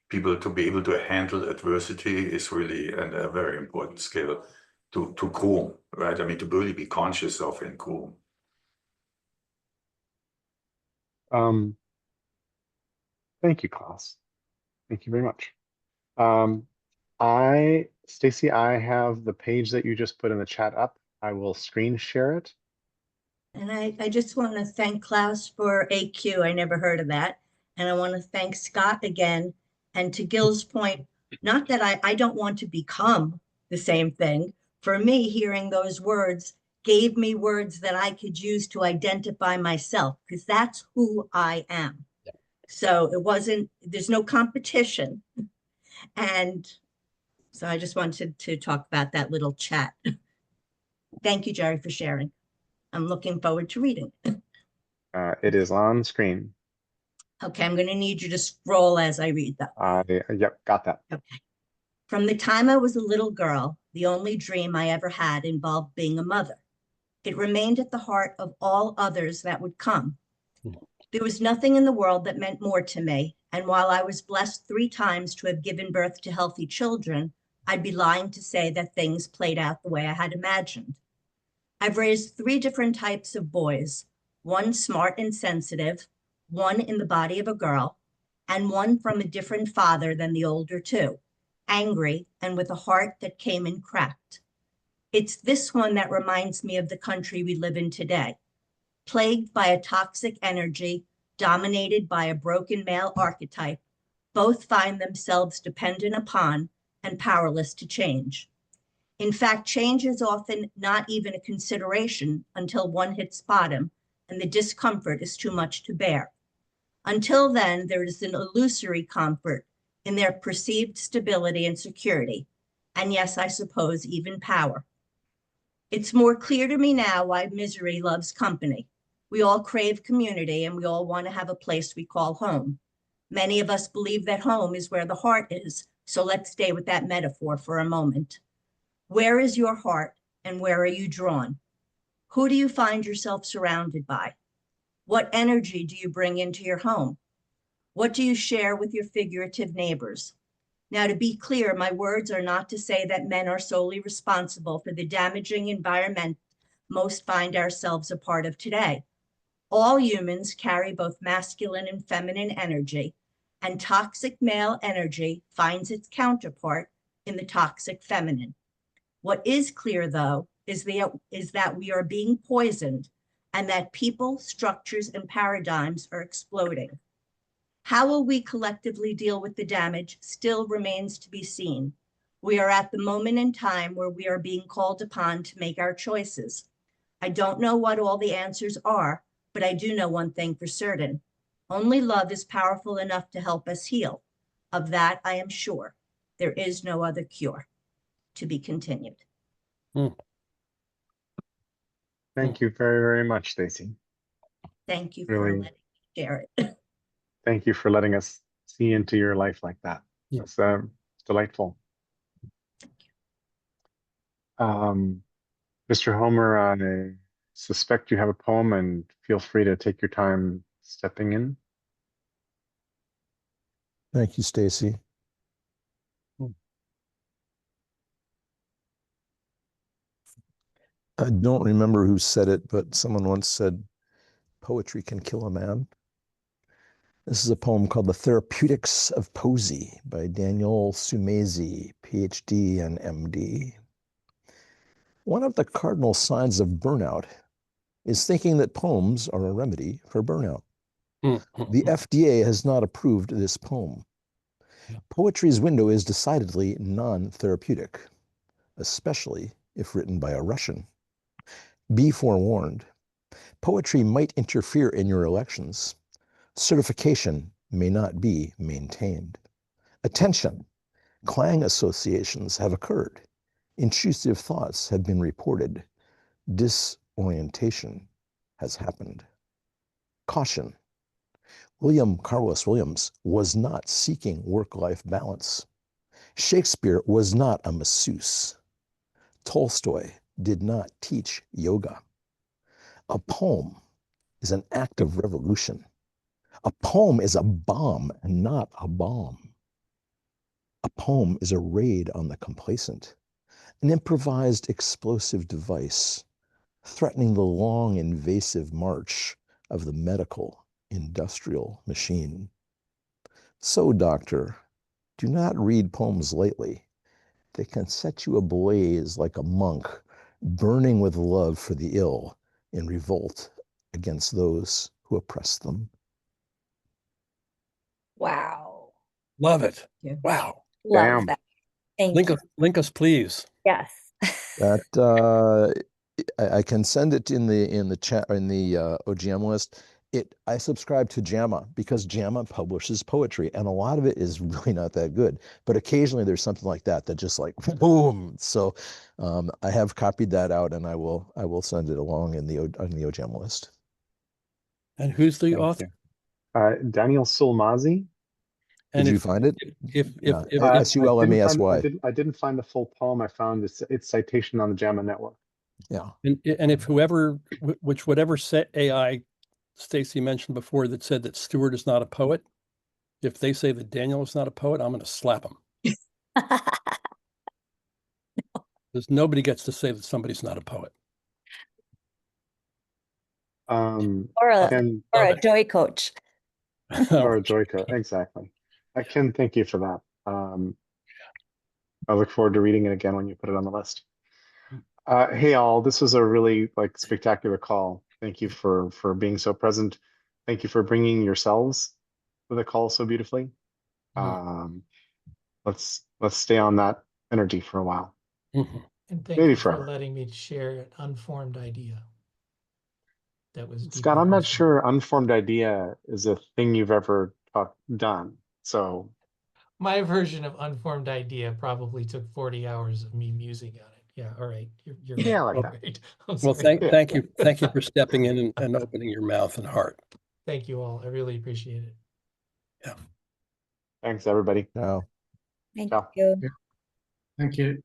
People to be able to handle adversity is really a very important skill to groom, right? I mean, to really be conscious of and groom. Thank you, Klaus. Thank you very much. Stacy, I have the page that you just put in the chat up. I will screen share it. And I just want to thank Klaus for AQ. I never heard of that. And I want to thank Scott again. And to Gil's point, not that I don't want to become the same thing. For me, hearing those words gave me words that I could use to identify myself, because that's who I am. Yeah. So there's no competition. And so I just wanted to talk about that little chat. Thank you, Jerry, for sharing. I'm looking forward to reading. It is on screen. Okay, I'm going to need you to scroll as I read them. Yep, got that. Okay. From the time I was a little girl, the only dream I ever had involved being a mother. It remained at the heart of all others that would come. There was nothing in the world that meant more to me, and while I was blessed 3 times to have given birth to healthy children, I'd be lying to say that things played out the way I had imagined. I've raised 3 different types of boys, one smart and sensitive, one in the body of a girl, and one from a different father than the older 2, angry and with a heart that came in cracked. It's this one that reminds me of the country we live in today, plagued by a toxic energy, dominated by a broken male archetype. Both find themselves dependent upon and powerless to change. In fact, change is often not even a consideration until one hits bottom and the discomfort is too much to bear. Until then, there is an illusory comfort in their perceived stability and security, and yes, I suppose even power. It's more clear to me now why misery loves company. We all crave community, and we all want to have a place we call home. Many of us believe that home is where the heart is, so let's stay with that metaphor for a moment. Where is your heart, and where are you drawn? Who do you find yourself surrounded by? What energy do you bring into your home? What do you share with your figurative neighbors? Now, to be clear, my words are not to say that men are solely responsible for the damaging environment most find ourselves a part of today. All humans carry both masculine and feminine energy, and toxic male energy finds its counterpart in the toxic feminine. What is clear, though, is that we are being poisoned and that people, structures, and paradigms are exploding. How will we collectively deal with the damage still remains to be seen. We are at the moment in time where we are being called upon to make our choices. I don't know what all the answers are, but I do know one thing for certain. Only love is powerful enough to help us heal. Of that, I am sure. There is no other cure. To be continued. Thank you very, very much, Stacy. Thank you for Really, letting me share it. thank you for letting us see into your life like that. Yeah. It's delightful. Mr. Homer, I suspect you have a poem, and feel free to take your time stepping in. Thank you, Stacy. I don't remember who said it, but someone once said, poetry can kill a man. This is a poem called The Therapeutics of Poesy by Daniel Sumezi, PhD and MD. One of the cardinal signs of burnout is thinking that poems are a remedy for burnout. The FDA has not approved this poem. Poetry's window is decidedly non-therapeutic, especially if written by a Russian. Be forewarned. Poetry might interfere in your elections. Certification may not be maintained. Attention! Clang associations have occurred. Intrusive thoughts have been reported. Disorientation has happened. Caution! William Carlos Williams was not seeking work-life balance. Shakespeare was not a masseuse. Tolstoy did not teach yoga. A poem is an act of revolution. A poem is a bomb and not a bomb. A poem is a raid on the complacent, an improvised explosive device threatening the long invasive march of the medical industrial machine. So, doctor, do not read poems lightly. They can set you ablaze like a monk, burning with love for the ill in revolt against those who oppress them. Wow. Love it. Yeah. Wow. Love Damn. that. Thank Link you. us, link us, please. Yes. That I can send it in the chat, in the OGM list. I subscribe to JAMA because JAMA publishes poetry, and a lot of it is really not that good. But occasionally there's something like that just like boom. So I have copied that out, and I will send it along on the OGM list. And who's the Thank author? you. Daniel Sulmazi. And Did you if find it? if Yeah. if Sulmasy. I didn't find the full poem. I found its citation on the JAMA network. Yeah. and if whatever set AI Stacy mentioned before that said that Stewart is not a poet, if they say that Daniel is not a poet, I'm going to slap him. Because nobody gets to say that somebody's not a poet. Or a joy coach. Or a Joico, exactly. Ken, thank you for that. I look forward to reading it again when you put it on the list. Hey all, this was a really spectacular call. Thank you for being so present. Thank you for bringing yourselves to the call so beautifully. Let's stay on that energy for a while. And thank Maybe you for forever. letting me share an unformed idea. that was Scott, deeply I'm not personal. sure unformed idea is a thing you've ever done. So My version of unformed idea probably took 40 hours of me musing on it. Yeah, all right. You're yeah, right. like You're that. right. I'm Well, sorry. thank you for stepping in and opening your mouth and heart. Thank you all. I really appreciate it. Yeah. Thanks, everybody. No. Thank Ciao. you. Thank you.